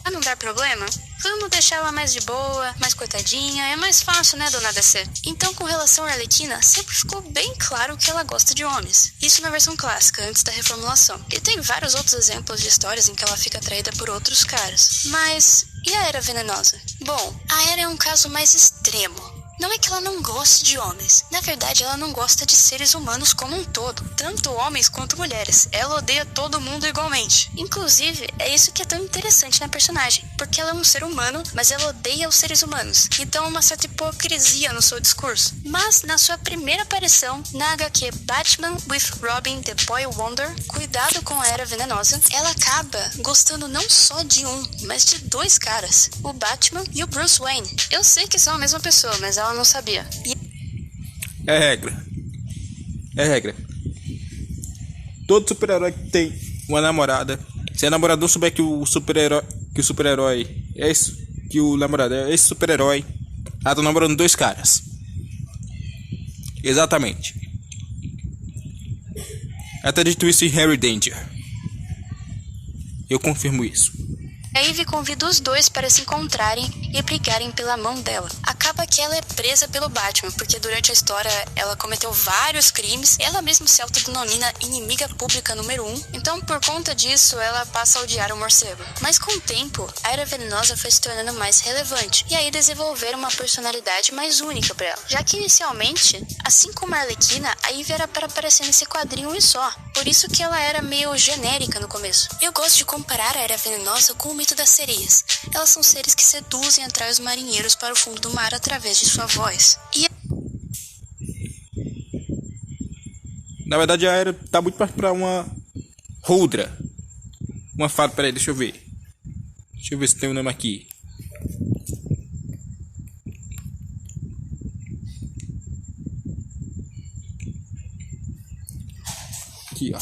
Speaker 2: pra não dar problema, vamos deixar ela mais de boa, mais coitadinha. É mais fácil, né, dona DC? Então, com relação à Arlequina, sempre ficou bem claro que ela gosta de homens. Isso na versão clássica, antes da reformulação. E tem vários outros exemplos de histórias em que ela fica atraída por outros caras. Mas, e a Era Venenosa? Bom, a Era é um caso mais extremo. Não é que ela não goste de homens. Na verdade, ela não gosta de seres humanos como um todo. Tanto homens quanto mulheres. Ela odeia todo mundo igualmente. Inclusive, é isso que é tão interessante na personagem. Porque ela é um ser humano, mas ela odeia os seres humanos. Então, uma certa hipocrisia no seu discurso. Mas, na sua primeira aparição, na HQ Batman with Robin The Boy Wonder, Cuidado com a Era Venenosa, ela acaba gostando não só de um, mas de dois caras. O Batman e o Bruce Wayne. Eu sei que são a mesma pessoa, mas ela não sabia.
Speaker 1: É regra. É regra. Todo super-herói que tem uma namorada, se a namorada não souber que o super-herói é esse, que o namorado é esse super-herói, ela tá namorando dois caras. Exatamente. Até dito isso em Harry Danger. Eu confirmo isso.
Speaker 2: A Ivy convida os dois para se encontrarem e brigarem pela mão dela. Acaba que ela é presa pelo Batman, porque durante a história ela cometeu vários crimes. Ela mesma se autodenomina inimiga pública número 1. Então, por conta disso, ela passa a odiar o morcego. Mas com o tempo, a Era Venenosa foi se tornando mais relevante. E aí desenvolveram uma personalidade mais única para ela. Já que inicialmente, assim como a Arlequina, a Ivy era para aparecer nesse quadrinho e só. Por isso que ela era meio genérica no começo. Eu gosto de comparar a Era Venenosa com o mito das sereias. Elas são seres que seduzem e atraem os marinheiros para o fundo do mar através de sua voz.
Speaker 1: Na verdade, a Era tá muito mais pra uma Holdra. Uma fada, peraí, deixa eu ver. Deixa eu ver se tem um nome aqui. Aqui, ó.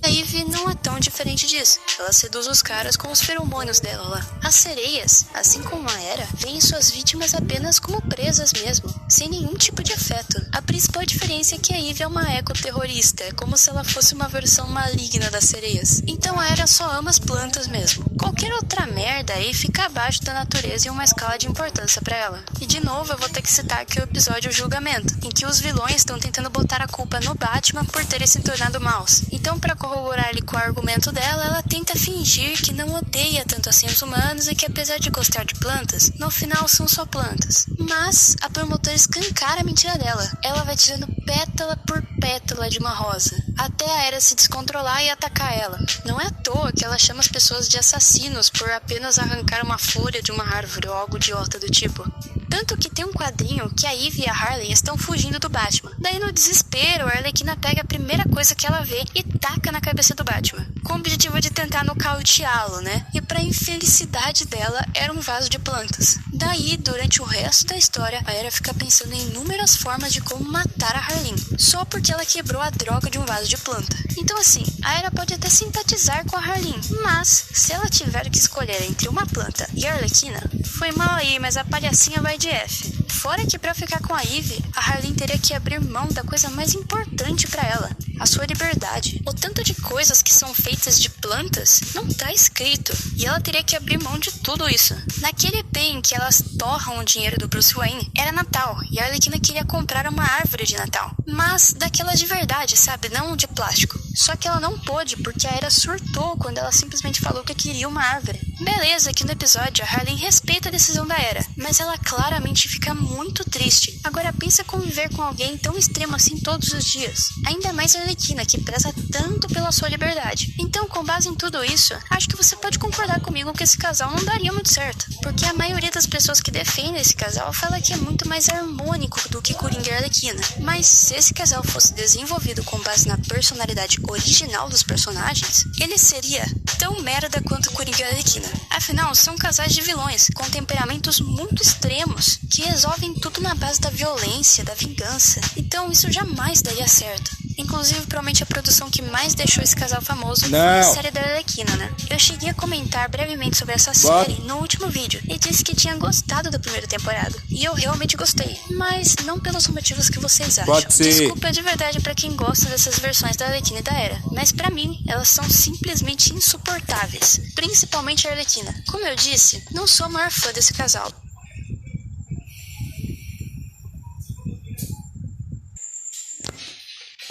Speaker 2: A Ivy não é tão diferente disso. Ela seduz os caras com os feromônios dela lá. As sereias, assim como a Era, veem suas vítimas apenas como presas mesmo, sem nenhum tipo de afeto. A principal diferença é que a Ivy é uma ecoterrorista, é como se ela fosse uma versão maligna das sereias. Então a Era só ama as plantas mesmo. Qualquer outra merda aí fica abaixo da natureza em uma escala de importância pra ela. E de novo eu vou ter que citar aqui o episódio Julgamento, em que os vilões estão tentando botar a culpa no Batman por terem se tornado maus. Então, pra corroborar ali com o argumento dela, ela tenta fingir que não odeia tanto assim os humanos e que apesar de gostar de plantas, no final são só plantas. Mas a promotora escancara a mentira dela. Ela vai tirando pétala por pétala de uma rosa, até a Era se descontrolar e atacar ela. Não é à toa que ela chama as pessoas de assassinos por apenas arrancar uma folha de uma árvore ou algo idiota do tipo. Tanto que tem um quadrinho que a Ivy e a Harley estão fugindo do Batman. Daí no desespero, a Arlequina pega a primeira coisa que ela vê e taca na cabeça do Batman, com o objetivo de tentar nocauteá-lo, né? E pra infelicidade dela, era um vaso de plantas. Daí, durante o resto da história, a Era fica pensando em inúmeras formas de como matar a Harleen, só porque ela quebrou a droga de um vaso de planta. Então assim, a Era pode até simpatizar com a Harleen, mas se ela tiver que escolher entre uma planta e a Arlequina, foi mal aí, mas a palhacinha vai de F. Fora que pra ficar com a Ivy, a Harleen teria que abrir mão da coisa mais importante pra ela, a sua liberdade. O tanto de coisas que são feitas de plantas não tá escrito, e ela teria que abrir mão de tudo isso. Naquele EP em que elas torram o dinheiro do Bruce Wayne, era Natal, e a Arlequina queria comprar uma árvore de Natal. Mas daquelas de verdade, sabe? Não de plástico. Só que ela não pôde, porque a Era surtou quando ela simplesmente falou que queria uma árvore. Beleza, que no episódio a Harleen respeita a decisão da Era, mas ela claramente fica muito triste. Agora pensa conviver com alguém tão extremo assim todos os dias. Ainda mais a Arlequina, que preza tanto pela sua liberdade. Então, com base em tudo isso, acho que você pode concordar comigo que esse casal não daria muito certo. Porque a maioria das pessoas que defendem esse casal fala que é muito mais harmônico do que Coringa e Arlequina. Mas se esse casal fosse desenvolvido com base na personalidade original dos personagens, ele seria tão merda quanto Coringa e Arlequina. Afinal, são casais de vilões, com temperamentos muito extremos, que resolvem tudo na base da violência, da vingança. Então isso jamais daria certo. Inclusive, provavelmente a produção que mais deixou esse casal famoso foi a série da Arlequina, né? Eu cheguei a comentar brevemente sobre essa série no último vídeo e disse que tinha gostado da primeira temporada. E eu realmente gostei, mas não pelos motivos que vocês acham. Desculpa de verdade pra quem gosta dessas versões da Arlequina e da Era, mas pra mim, elas são simplesmente insuportáveis. Principalmente a Arlequina. Como eu disse, não sou a maior fã desse casal.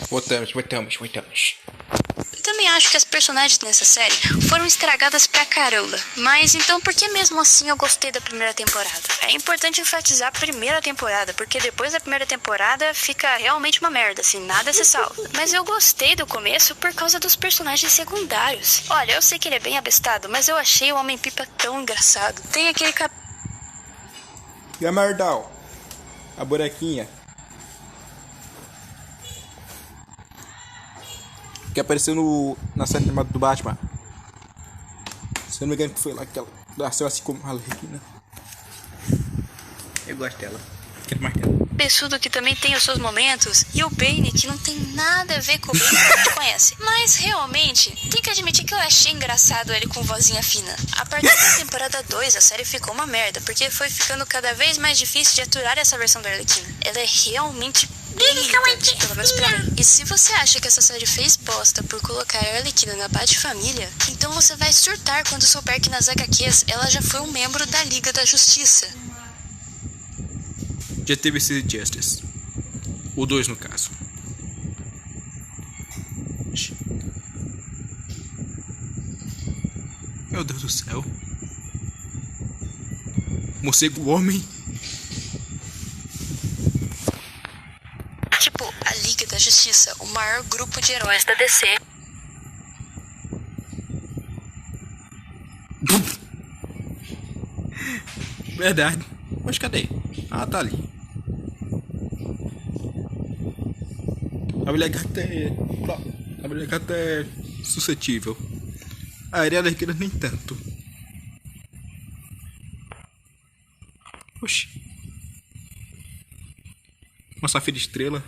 Speaker 1: Voltamos.
Speaker 2: também acho que as personagens nessa série foram estragadas pra caramba. Mas então por que mesmo assim eu gostei da primeira temporada? É importante enfatizar a primeira temporada, porque depois da primeira temporada fica realmente uma merda, assim, nada se salva. Mas eu gostei do começo por causa dos personagens secundários. Olha, eu sei que ele é bem abestado, mas eu achei o Homem-Pipa tão engraçado. Tem aquele
Speaker 1: E a Mardal? A bonequinha. Que apareceu na série animada do Batman. Se eu não me engano que foi lá que ela nasceu assim como Arlequina. Eu gosto dela. Quero mais dela.
Speaker 2: cabeçudo que também tem os seus momentos, e o Bane, que não tem nada a ver com o Bane que a gente conhece. Mas, realmente, tem que admitir que eu achei engraçado ele com vozinha fina. A partir da temporada 2, a série ficou uma merda, porque foi ficando cada vez mais difícil de aturar essa versão da Arlequina. Ela é realmente bem irritante, pelo menos pra mim. E se você acha que essa série fez bosta por colocar a Arlequina na Bat-Família, então você vai surtar quando souber que nas HQs ela já foi um membro da Liga da Justiça.
Speaker 1: Já teve esse Justice. O 2 no caso. Meu Deus do céu. Morcego homem.
Speaker 2: Tipo, a Liga da Justiça, o maior grupo de heróis da DC.
Speaker 1: Verdade. Mas cadê? Ah, tá ali. A mulher gata é suscetível. A Ariana Arlequina nem tanto. Oxi. Uma Safira Estrela.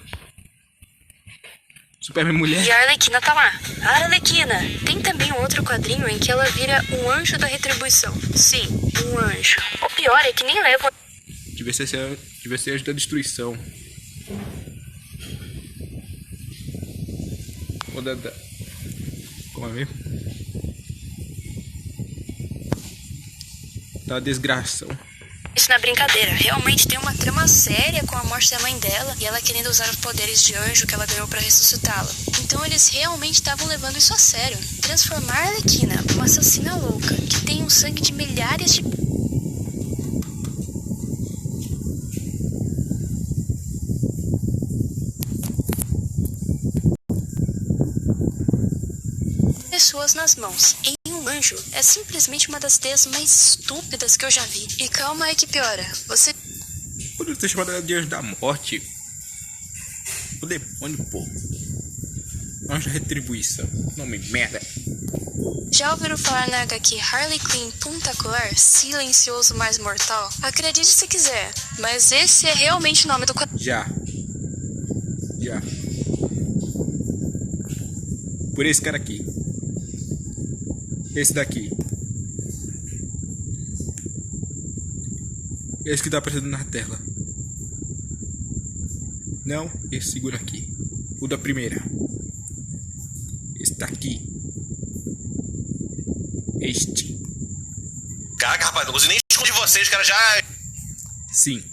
Speaker 1: Superman mulher.
Speaker 2: E a Arlequina tá lá. A Arlequina. Tem também um outro quadrinho em que ela vira um anjo da retribuição. Sim, um anjo. O pior é que nem leva...
Speaker 1: Devia ser anjo da destruição. Ou da... Como é mesmo? Da desgração.
Speaker 2: Isso não é brincadeira. Realmente tem uma trama séria com a morte da mãe dela e ela querendo usar os poderes de anjo que ela ganhou pra ressuscitá-la. Então eles realmente estavam levando isso a sério. Transformar a Arlequina, uma assassina louca, que tem um sangue de milhares de... pessoas nas mãos em um anjo é simplesmente uma das ideias mais estúpidas que eu já vi. E calma aí que piora. Você
Speaker 1: Poderia ter chamado ela de anjo da morte. O demônio, pô. Anjo da retribuição. Nome merda.
Speaker 2: já ouviram falar na HQ Harley Quinn Puntacular, Silencioso Mais Mortal? Acredite se quiser, mas esse é realmente o nome do quadrinho.
Speaker 1: Já. Por esse cara aqui. Esse daqui. Esse que tá aparecendo na tela. Não, esse segura aqui. O da primeira. Esse daqui. Este.
Speaker 3: Caraca, rapaz, não consigo nem esconder de vocês, cara, já...
Speaker 1: Sim.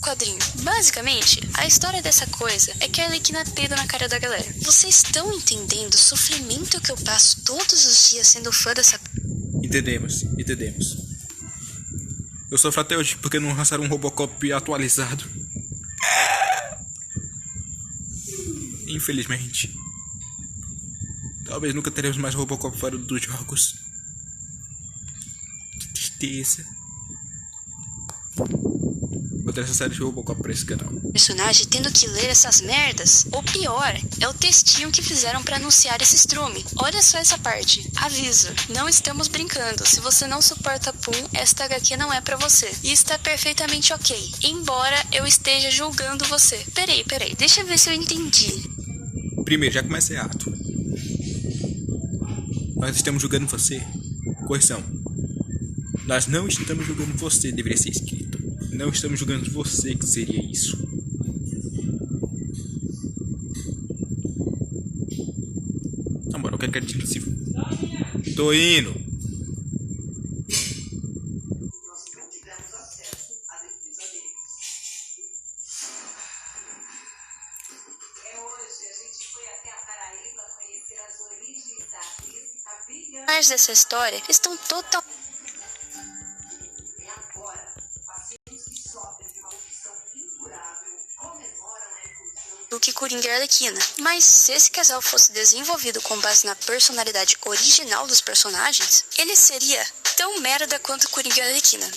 Speaker 2: Quadrinho. Basicamente, a história dessa coisa é que a Arlequina dedo na cara da galera. Vocês estão entendendo o sofrimento que eu passo todos os dias sendo fã dessa...
Speaker 1: Entendemos. Eu sofro até hoje porque não lançaram um Robocop atualizado. Infelizmente. Talvez nunca teremos mais Robocop fora dos jogos. Que tristeza. Vou ter essa série de Robocop pra esse canal.
Speaker 2: personagem tendo que ler essas merdas. O pior é o textinho que fizeram pra anunciar esse estrume. Olha só essa parte. Aviso, não estamos brincando. Se você não suporta Pum, esta HQ não é pra você. E está perfeitamente ok. Embora eu esteja julgando você. Peraí, deixa eu ver se eu entendi.
Speaker 1: Primeiro, já começa errado. Nós estamos julgando você. Correção. Nós não estamos julgando você, deveria ser escrito. Não estamos julgando você, que seria isso. Na moral, eu quero que se... Tô indo.
Speaker 2: Mas dessa história estão total do que Coringa e Arlequina. Mas se esse casal fosse desenvolvido com base na personalidade original dos personagens, ele seria tão merda quanto Coringa e Arlequina.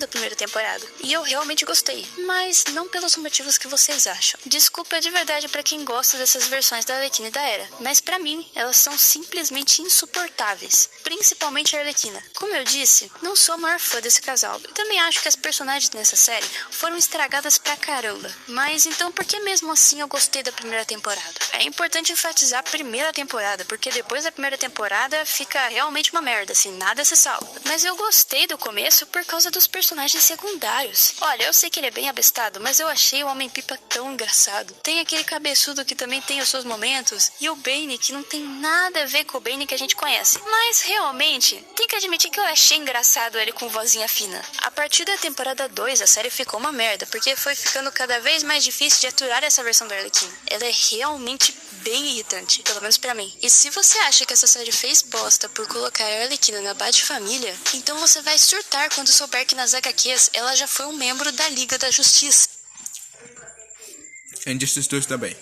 Speaker 2: Da primeira temporada. E eu realmente gostei, mas não pelos motivos que vocês acham. Desculpa de verdade pra quem gosta dessas versões da Arlequina e da Hera, mas pra mim elas são simplesmente insuportáveis, principalmente a Arlequina. Como eu disse, não sou a maior fã desse casal. Eu também acho que as personagens nessa série foram estragadas pra caramba. Mas então por que mesmo assim eu gostei da primeira temporada? É importante enfatizar a primeira temporada, porque depois da primeira temporada fica realmente uma merda, assim, nada se salva. Mas eu gostei do começo por causa dos personagens secundários. Olha, eu sei que ele é bem abestado, mas eu achei o Homem-Pipa tão engraçado. Tem aquele cabeçudo que também tem os seus momentos, e o Bane, que não tem nada a ver com o Bane que a gente conhece. Mas, realmente, tem que admitir que eu achei engraçado ele com vozinha fina. A partir da temporada 2, a série ficou uma merda, porque foi ficando cada vez mais difícil de aturar essa versão da Arlequina. Ela é realmente bem irritante, pelo menos pra mim. E se você acha que essa série fez bosta por colocar a Arlequina na Bat-Família, então você vai surtar quando souber que nas HQs ela já foi um membro da Liga da Justiça.
Speaker 1: Injustice 2 também.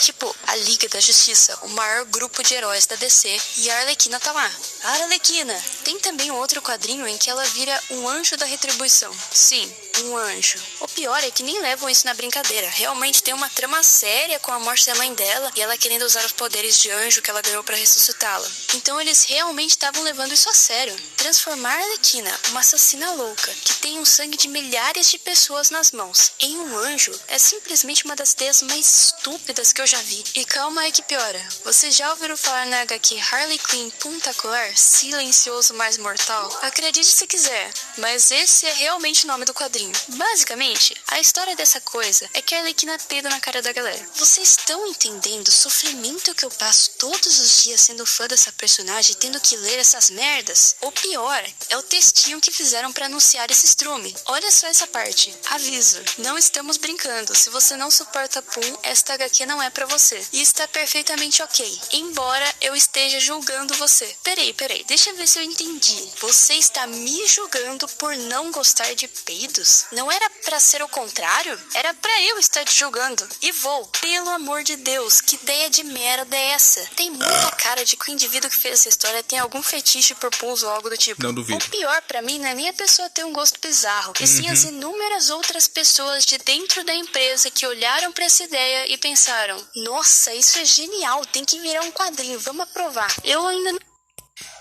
Speaker 2: Tipo, a Liga da Justiça, o maior grupo de heróis da DC, e a Arlequina tá lá. A Arlequina! Tem também um outro quadrinho em que ela vira um anjo da retribuição. Sim, um anjo. O pior é que nem levam isso na brincadeira. Realmente tem uma trama séria com a morte da mãe dela e ela querendo usar os poderes de anjo que ela ganhou pra ressuscitá-la. Então eles realmente estavam levando isso a sério. Transformar a Arlequina, uma assassina louca, que tem o sangue de milhares de pessoas nas mãos, em um anjo, é simplesmente uma das ideias mais estúpidas que eu já vi. E calma aí que piora. Vocês já ouviram falar na HQ Harley Quinn Punta Colar, silencioso mais mortal? Acredite se quiser, mas esse é realmente o nome do quadrinho. Basicamente, a história dessa coisa é que a Arlequina peida na cara da galera. Vocês estão entendendo o sofrimento que eu passo todos os dias sendo fã dessa personagem, tendo que ler essas merdas? O pior é o textinho que fizeram pra anunciar esse estrume. Olha só essa parte. Aviso, não estamos brincando. Se você não suporta Pum, esta HQ não é pra você. E está perfeitamente ok. Embora eu esteja julgando você. Peraí, deixa eu ver se eu entendi. Você está me julgando por não gostar de peidos? Não era pra ser o contrário? Era pra eu estar te julgando. E vou. Pelo amor de Deus, que ideia de merda é essa? Tem muita cara de que o indivíduo que fez essa história tem algum fetiche por puns ou algo do tipo.
Speaker 1: Não duvido.
Speaker 2: O pior pra mim não é nem a pessoa ter um gosto bizarro, e sim as inúmeras outras pessoas de dentro da empresa que olharam pra essa ideia e pensaram: nossa, isso é genial, tem que virar um quadrinho, vamos aprovar. Eu ainda não...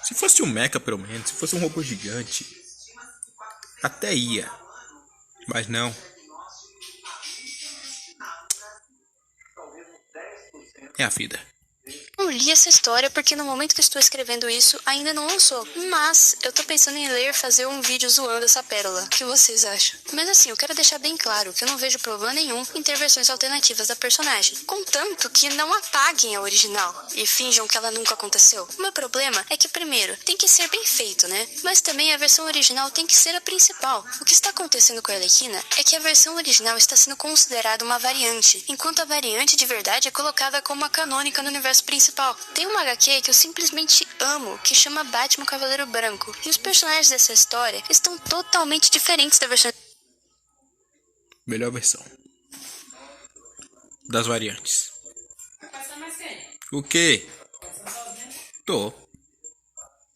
Speaker 1: Se fosse um mecha, pelo menos, se fosse um robô gigante, até ia. Mas não. É a vida.
Speaker 2: Não li essa história porque no momento que estou escrevendo isso ainda não lançou. Mas eu tô pensando em ler e fazer um vídeo zoando essa pérola. O que vocês acham? Mas assim, eu quero deixar bem claro que eu não vejo problema nenhum em ter versões alternativas da personagem. Contanto que não apaguem a original e finjam que ela nunca aconteceu. O meu problema é que, primeiro, tem que ser bem feito, né? Mas também a versão original tem que ser a principal. O que está acontecendo com a Arlequina é que a versão original está sendo considerada uma variante, enquanto a variante de verdade é colocada como a canônica no universo principal. Tem uma HQ que eu simplesmente amo, que chama Batman Cavaleiro Branco, e os personagens dessa história estão totalmente diferentes da versão...
Speaker 1: Melhor versão das variantes. O quê? Tô.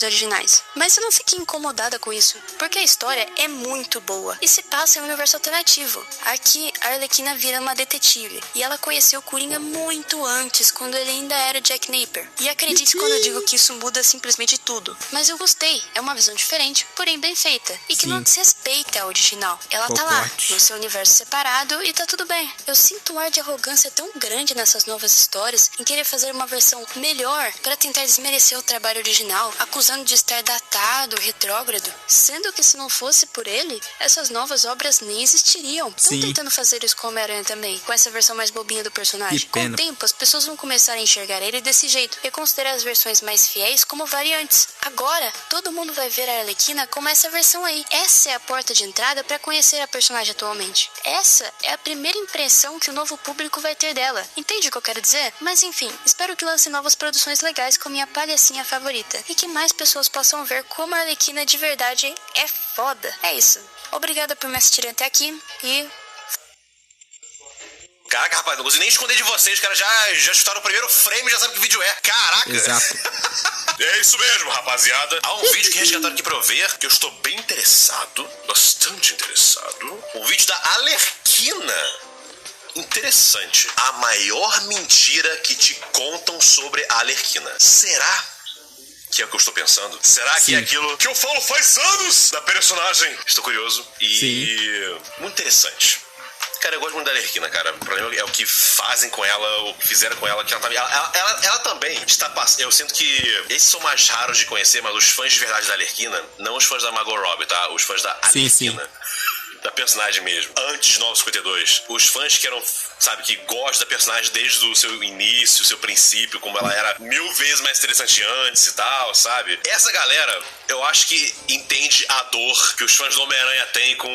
Speaker 2: originais. Mas eu não fiquei incomodada com isso, porque a história é muito boa e se passa em um universo alternativo. Aqui, a Arlequina vira uma detetive e ela conheceu o Coringa muito antes, quando ele ainda era Jack Napier. E acredite quando eu digo que isso muda simplesmente tudo. Mas eu gostei, é uma visão diferente, porém bem feita, e que
Speaker 1: Sim.
Speaker 2: não desrespeita a original. Ela tá lá, no seu universo separado, e tá tudo bem. Eu sinto um ar de arrogância tão grande nessas novas histórias, em querer fazer uma versão melhor para tentar desmerecer o trabalho original, acusando acusando de estar datado, retrógrado, sendo que se não fosse por ele, essas novas obras nem existiriam. Estão
Speaker 1: Sim.
Speaker 2: tentando fazer isso com o Homem-Aranha também, com essa versão mais bobinha do personagem.
Speaker 1: Que
Speaker 2: Com o
Speaker 1: pena.
Speaker 2: tempo, as pessoas vão começar a enxergar ele desse jeito e considerar as versões mais fiéis como variantes. Agora, todo mundo vai ver a Arlequina como essa versão aí. Essa é a porta de entrada para conhecer a personagem atualmente. Essa é a primeira impressão que o novo público vai ter dela. Entende o que eu quero dizer? Mas enfim, espero que lance novas produções legais com minha palhacinha favorita e que mais pessoas possam ver como a Arlequina de verdade é foda. É isso. Obrigada por me assistirem até aqui e...
Speaker 3: Caraca, rapaz, não consigo nem esconder de vocês. Os caras já chutaram o primeiro frame e já sabem que vídeo é. Caraca!
Speaker 1: Exato.
Speaker 3: É isso mesmo, rapaziada. Há um vídeo que resgataram aqui pra eu ver, que eu estou bem interessado, bastante interessado. Um vídeo da Arlequina. Interessante. A maior mentira que te contam sobre a Arlequina. Será que é o que eu estou pensando? Será que
Speaker 1: Sim.
Speaker 3: é aquilo que eu falo faz anos da personagem? Estou curioso. E muito interessante. Cara, eu gosto muito da Arlequina, cara. O problema é o que fazem com ela, o que fizeram com ela, que ela também está passando. Eu sinto que esses são mais raros de conhecer, mas os fãs de verdade da Arlequina, não os fãs da Margot Robbie, tá? Os fãs da Arlequina. Da personagem mesmo, antes de 952. Os fãs que eram, sabe, que gostam da personagem desde o seu início, o seu princípio, como ela era 1000 vezes mais interessante antes e tal, sabe? Essa galera, eu acho que entende a dor que os fãs do Homem-Aranha têm com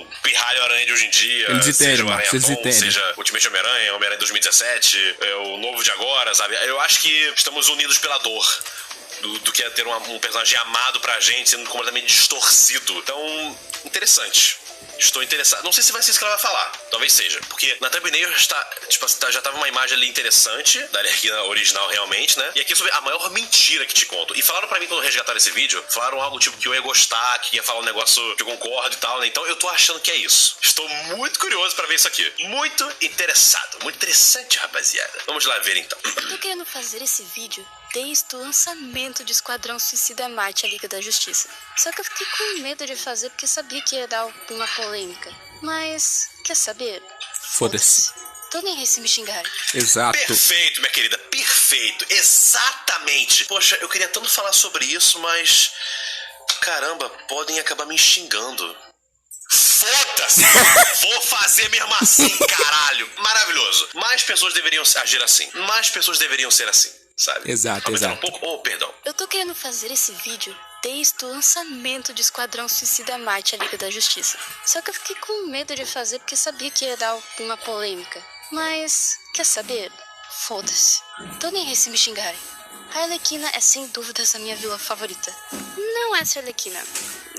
Speaker 3: o Pirralho Aranha de hoje em dia.
Speaker 1: Eles entendem,
Speaker 3: seja o
Speaker 1: Marcos,
Speaker 3: Aranha
Speaker 1: eles
Speaker 3: Tom,
Speaker 1: entendem.
Speaker 3: seja Ultimate Homem-Aranha, Homem-Aranha 2017, o novo de agora, sabe? Eu acho que estamos unidos pela dor. Do que é ter um personagem amado pra gente, sendo completamente distorcido. Então, interessante. Estou interessado. Não sei se vai ser isso que ela vai falar. Talvez seja. Porque na thumbnail já tava uma imagem ali interessante da Arlequina original realmente, né? E aqui é sobre a maior mentira que te conto. E falaram pra mim quando resgataram esse vídeo, falaram algo tipo que eu ia gostar, que ia falar um negócio que eu concordo e tal, né? Então eu tô achando que é isso. Estou muito curioso pra ver isso aqui. Muito interessado. Muito interessante, rapaziada. Vamos lá ver então.
Speaker 2: Eu tô querendo fazer esse vídeo desde o lançamento de Esquadrão Suicida Marte, a Liga da Justiça. Só que eu fiquei com medo de fazer porque sabia que ia dar alguma polêmica. Mas, quer saber?
Speaker 1: Foda-se.
Speaker 2: Tô nem aí se me xingarem.
Speaker 1: Exato.
Speaker 3: Perfeito, minha querida, perfeito, exatamente. Poxa, eu queria tanto falar sobre isso, mas caramba, podem acabar me xingando. Foda-se! Vou fazer mesmo assim, caralho. Maravilhoso. Mais pessoas deveriam agir assim. Mais pessoas deveriam ser assim, sabe?
Speaker 1: Exato,
Speaker 3: Aumentar
Speaker 1: exato.
Speaker 3: um pouco. Oh, perdão.
Speaker 2: Eu tô querendo fazer esse vídeo desde o lançamento de Esquadrão Suicida Marte, a Liga da Justiça. Só que eu fiquei com medo de fazer porque sabia que ia dar alguma polêmica. Mas, quer saber? Foda-se. Tô nem aí se me xingarem. A Arlequina é sem dúvidas a minha vilã favorita. Não essa Arlequina.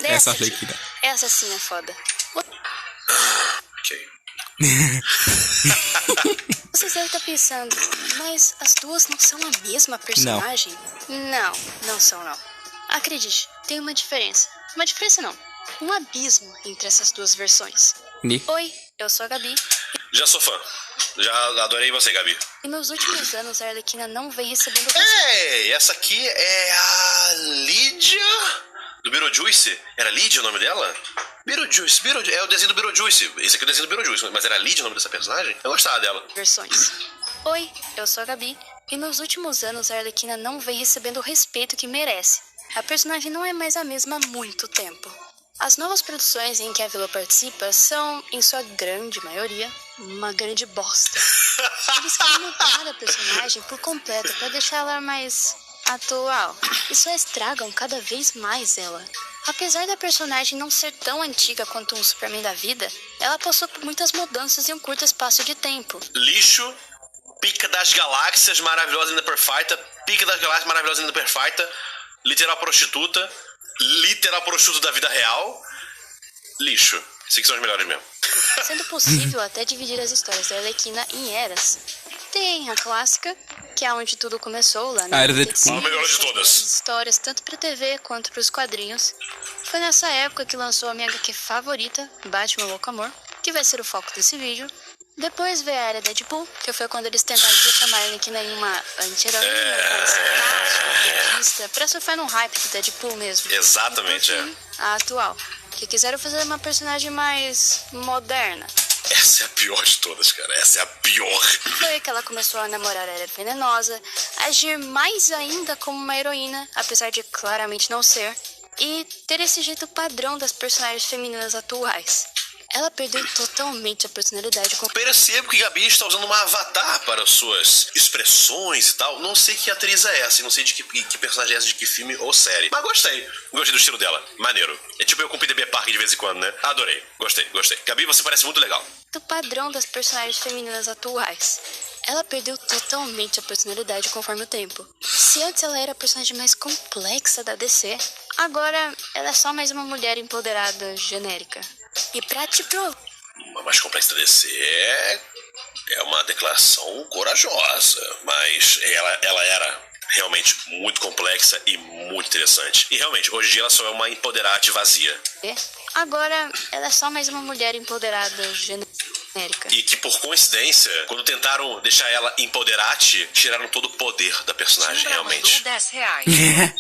Speaker 1: Essa
Speaker 2: aqui.
Speaker 1: Arlequina.
Speaker 2: Essa sim é foda.
Speaker 3: Ok.
Speaker 2: Vocês devem estar pensando, mas as duas não são a mesma personagem? Não são não. Acredite, tem uma diferença. Uma diferença não. Um abismo entre essas duas versões. Oi, eu sou a Gabi.
Speaker 3: Já sou fã. Já adorei você, Gabi.
Speaker 2: E nos últimos anos a Arlequina não vem recebendo...
Speaker 3: Ei, essa aqui é a Lídia do Beetlejuice. Era Lídia o nome dela? Beetlejuice, é o desenho do Beetlejuice. Esse aqui é o desenho do Beetlejuice, mas era Lídia o nome dessa personagem? Eu gostava dela.
Speaker 2: Versões. Oi, eu sou a Gabi. E nos últimos anos a Arlequina não vem recebendo o respeito que merece. A personagem não é mais a mesma há muito tempo. As novas produções em que a vilã participa são, em sua grande maioria, uma grande bosta. Eles querem mudar a personagem por completo para deixar ela mais atual. E só estragam cada vez mais ela. Apesar da personagem não ser tão antiga quanto um Superman da vida, ela passou por muitas mudanças em um curto espaço de tempo.
Speaker 3: Lixo, pica das galáxias, maravilhosa linda perfeita, pica das galáxias, maravilhosa linda perfeita, literal prostituta da vida real, lixo. Esses aqui são os melhores mesmo.
Speaker 2: Sendo possível até dividir as histórias da Arlequina em eras. Tem a clássica, que é onde tudo começou lá, né?
Speaker 1: A era da Deadpool.
Speaker 3: A melhor de todas.
Speaker 2: Histórias tanto pra TV quanto pros quadrinhos. Foi nessa época que lançou a minha HQ favorita, Batman Louco Amor, que vai ser o foco desse vídeo. Depois veio a era Deadpool, que foi quando eles tentaram transformar a Arlequina em uma anti-heroína, pra surfar no hype do Deadpool mesmo.
Speaker 3: Exatamente,
Speaker 2: A atual, que quiseram fazer uma personagem mais moderna.
Speaker 3: Essa é a pior de todas, cara. Essa é a pior.
Speaker 2: Foi aí que ela começou a namorar a Era Venenosa, agir mais ainda como uma heroína, apesar de claramente não ser, e ter esse jeito padrão das personagens femininas atuais. Ela perdeu totalmente a personalidade.
Speaker 3: Percebo que Gabi está usando uma avatar para suas expressões e tal. Não sei que atriz é essa, não sei de que personagem é essa, de que filme ou série. Mas gostei. Gostei do estilo dela. Maneiro. É tipo eu com PDB Park de vez em quando, né? Adorei. Gostei. Gabi, você parece muito legal.
Speaker 2: O padrão das personagens femininas atuais. Ela perdeu totalmente a personalidade conforme o tempo. Se antes ela era a personagem mais complexa da DC, agora ela é só mais uma mulher empoderada genérica. E pra te provar...
Speaker 3: A mais complexa da DC é uma declaração corajosa, mas ela era realmente muito complexa e muito interessante. E realmente, hoje em dia ela só é uma empoderate vazia.
Speaker 2: Agora ela é só mais uma mulher empoderada genérica.
Speaker 3: E que, por coincidência, quando tentaram deixar ela empoderate, tiraram todo o poder da personagem,
Speaker 7: Timbra
Speaker 3: realmente.
Speaker 7: mandou R$10.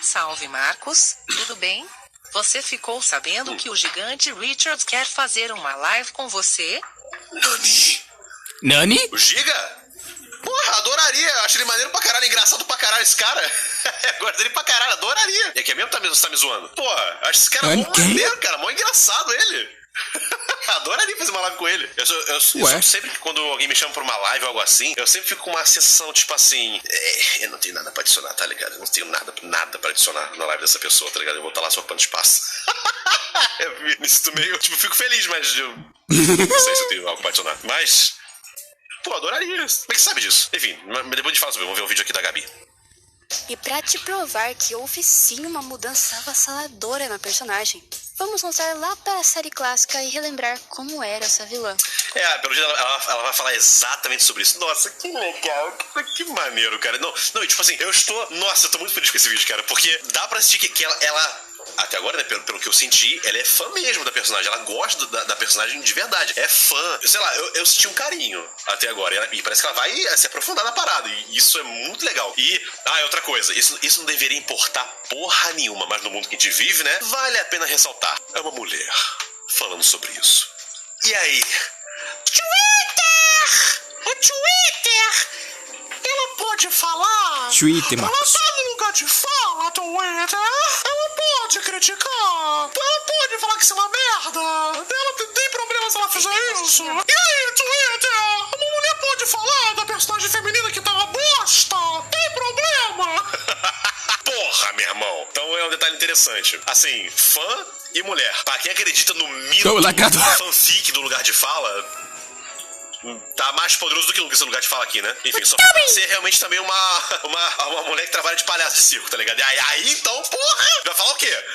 Speaker 7: Salve, Marcos. Tudo bem? Você ficou sabendo que o gigante Richard quer fazer uma live com você?
Speaker 1: Nani?
Speaker 3: O Giga? Porra, adoraria. Acho ele maneiro pra caralho, engraçado pra caralho esse cara. Gosto dele pra caralho, adoraria. E aqui é mesmo tá me zoando. Porra, acho esse cara mó maneiro, cara. Mó engraçado ele. Adoraria fazer uma live com ele. Eu sempre que quando alguém me chama pra uma live ou algo assim, eu sempre fico com uma sensação, tipo assim, eu não tenho nada pra adicionar, tá ligado? Eu não tenho nada pra adicionar na live dessa pessoa, tá ligado? Eu vou estar lá só ocupando espaço. Eu me sinto meio, tipo, fico feliz, mas eu não sei se eu tenho algo pra adicionar. Mas, pô, adoraria. Como é que sabe disso? Enfim, depois a gente fala sobre, vamos ver um vídeo aqui da Gabi.
Speaker 2: E pra te provar que houve sim uma mudança avassaladora na personagem, vamos voltar lá para a série clássica e relembrar como era essa vilã.
Speaker 3: Pelo jeito ela vai falar exatamente sobre isso. Nossa, que legal, que maneiro, cara. Não, e tipo assim, eu tô muito feliz com esse vídeo, cara, porque dá pra assistir que ela até agora, né, pelo que eu senti, ela é fã mesmo da personagem. Ela gosta da personagem de verdade. É fã. Sei lá, eu senti um carinho até agora. E parece que ela vai se aprofundar na parada. E isso é muito legal. E, outra coisa. Isso não deveria importar porra nenhuma. Mas no mundo que a gente vive, né, vale a pena ressaltar. É uma mulher falando sobre isso. E aí? Twitter! O Twitter! Ela pode falar?
Speaker 1: Twitter, Marcos.
Speaker 3: Ela tá no lugar de fala, Twitter. Ela pode criticar. Ela pode falar que isso é uma merda. Ela tem problema se ela fizer isso. E aí, Twitter? Uma mulher pode falar da personagem feminina que tá uma bosta? Tem problema? Porra, meu irmão. Então é um detalhe interessante. Assim, fã e mulher. Pra quem acredita no mito fanfic do lugar de fala... Tá mais poderoso do que nunca esse lugar de fala aqui, né? Enfim, só pode ser realmente também uma mulher que trabalha de palhaço de circo, tá ligado? E aí, então, porra! Vai falar o quê?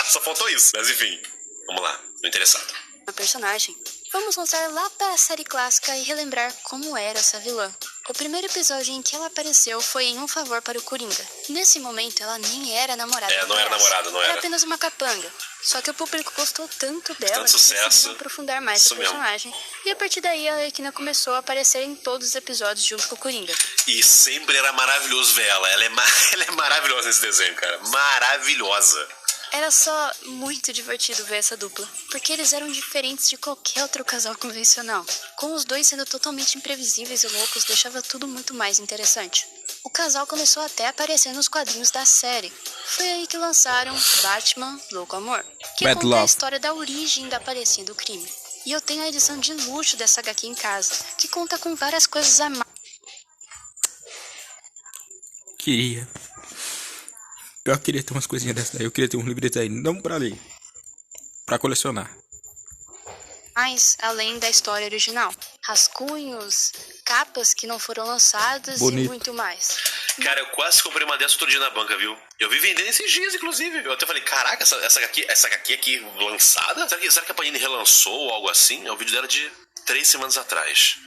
Speaker 3: Só faltou isso. Mas enfim, vamos lá. Tô interessado.
Speaker 2: A personagem. Vamos voltar lá para a série clássica e relembrar como era essa vilã. O primeiro episódio em que ela apareceu foi em Um Favor para o Coringa. Nesse momento, ela nem era namorada.
Speaker 3: Não era namorada, não era.
Speaker 2: Era apenas uma capanga. Só que o público gostou tanto dela
Speaker 3: tanto
Speaker 2: que
Speaker 3: sucesso.
Speaker 2: decidiu aprofundar mais a personagem. E a partir daí, a Arlequina começou a aparecer em todos os episódios junto com o Coringa.
Speaker 3: E sempre era maravilhoso ver ela. Ela é maravilhosa nesse desenho, cara. Maravilhosa.
Speaker 2: Era só muito divertido ver essa dupla, porque eles eram diferentes de qualquer outro casal convencional. Com os dois sendo totalmente imprevisíveis e loucos, deixava tudo muito mais interessante. O casal começou até a aparecer nos quadrinhos da série. Foi aí que lançaram Batman Louco Amor, que conta a história da origem da aparência do crime. E eu tenho a edição de luxo dessa HQ em casa, que conta com várias coisas a mais.
Speaker 1: Eu queria ter umas coisinhas dessas daí. Eu queria ter um livreto aí, não pra ler, pra colecionar.
Speaker 2: Mas, além da história original, rascunhos, capas que não foram lançadas e muito mais.
Speaker 3: Cara, eu quase comprei uma dessas outro dia na banca, viu? Eu vi vendendo esses dias, inclusive. Eu até falei, caraca, essa HQ aqui lançada? Será que a Panini relançou ou algo assim? É o vídeo dela de 3 semanas atrás.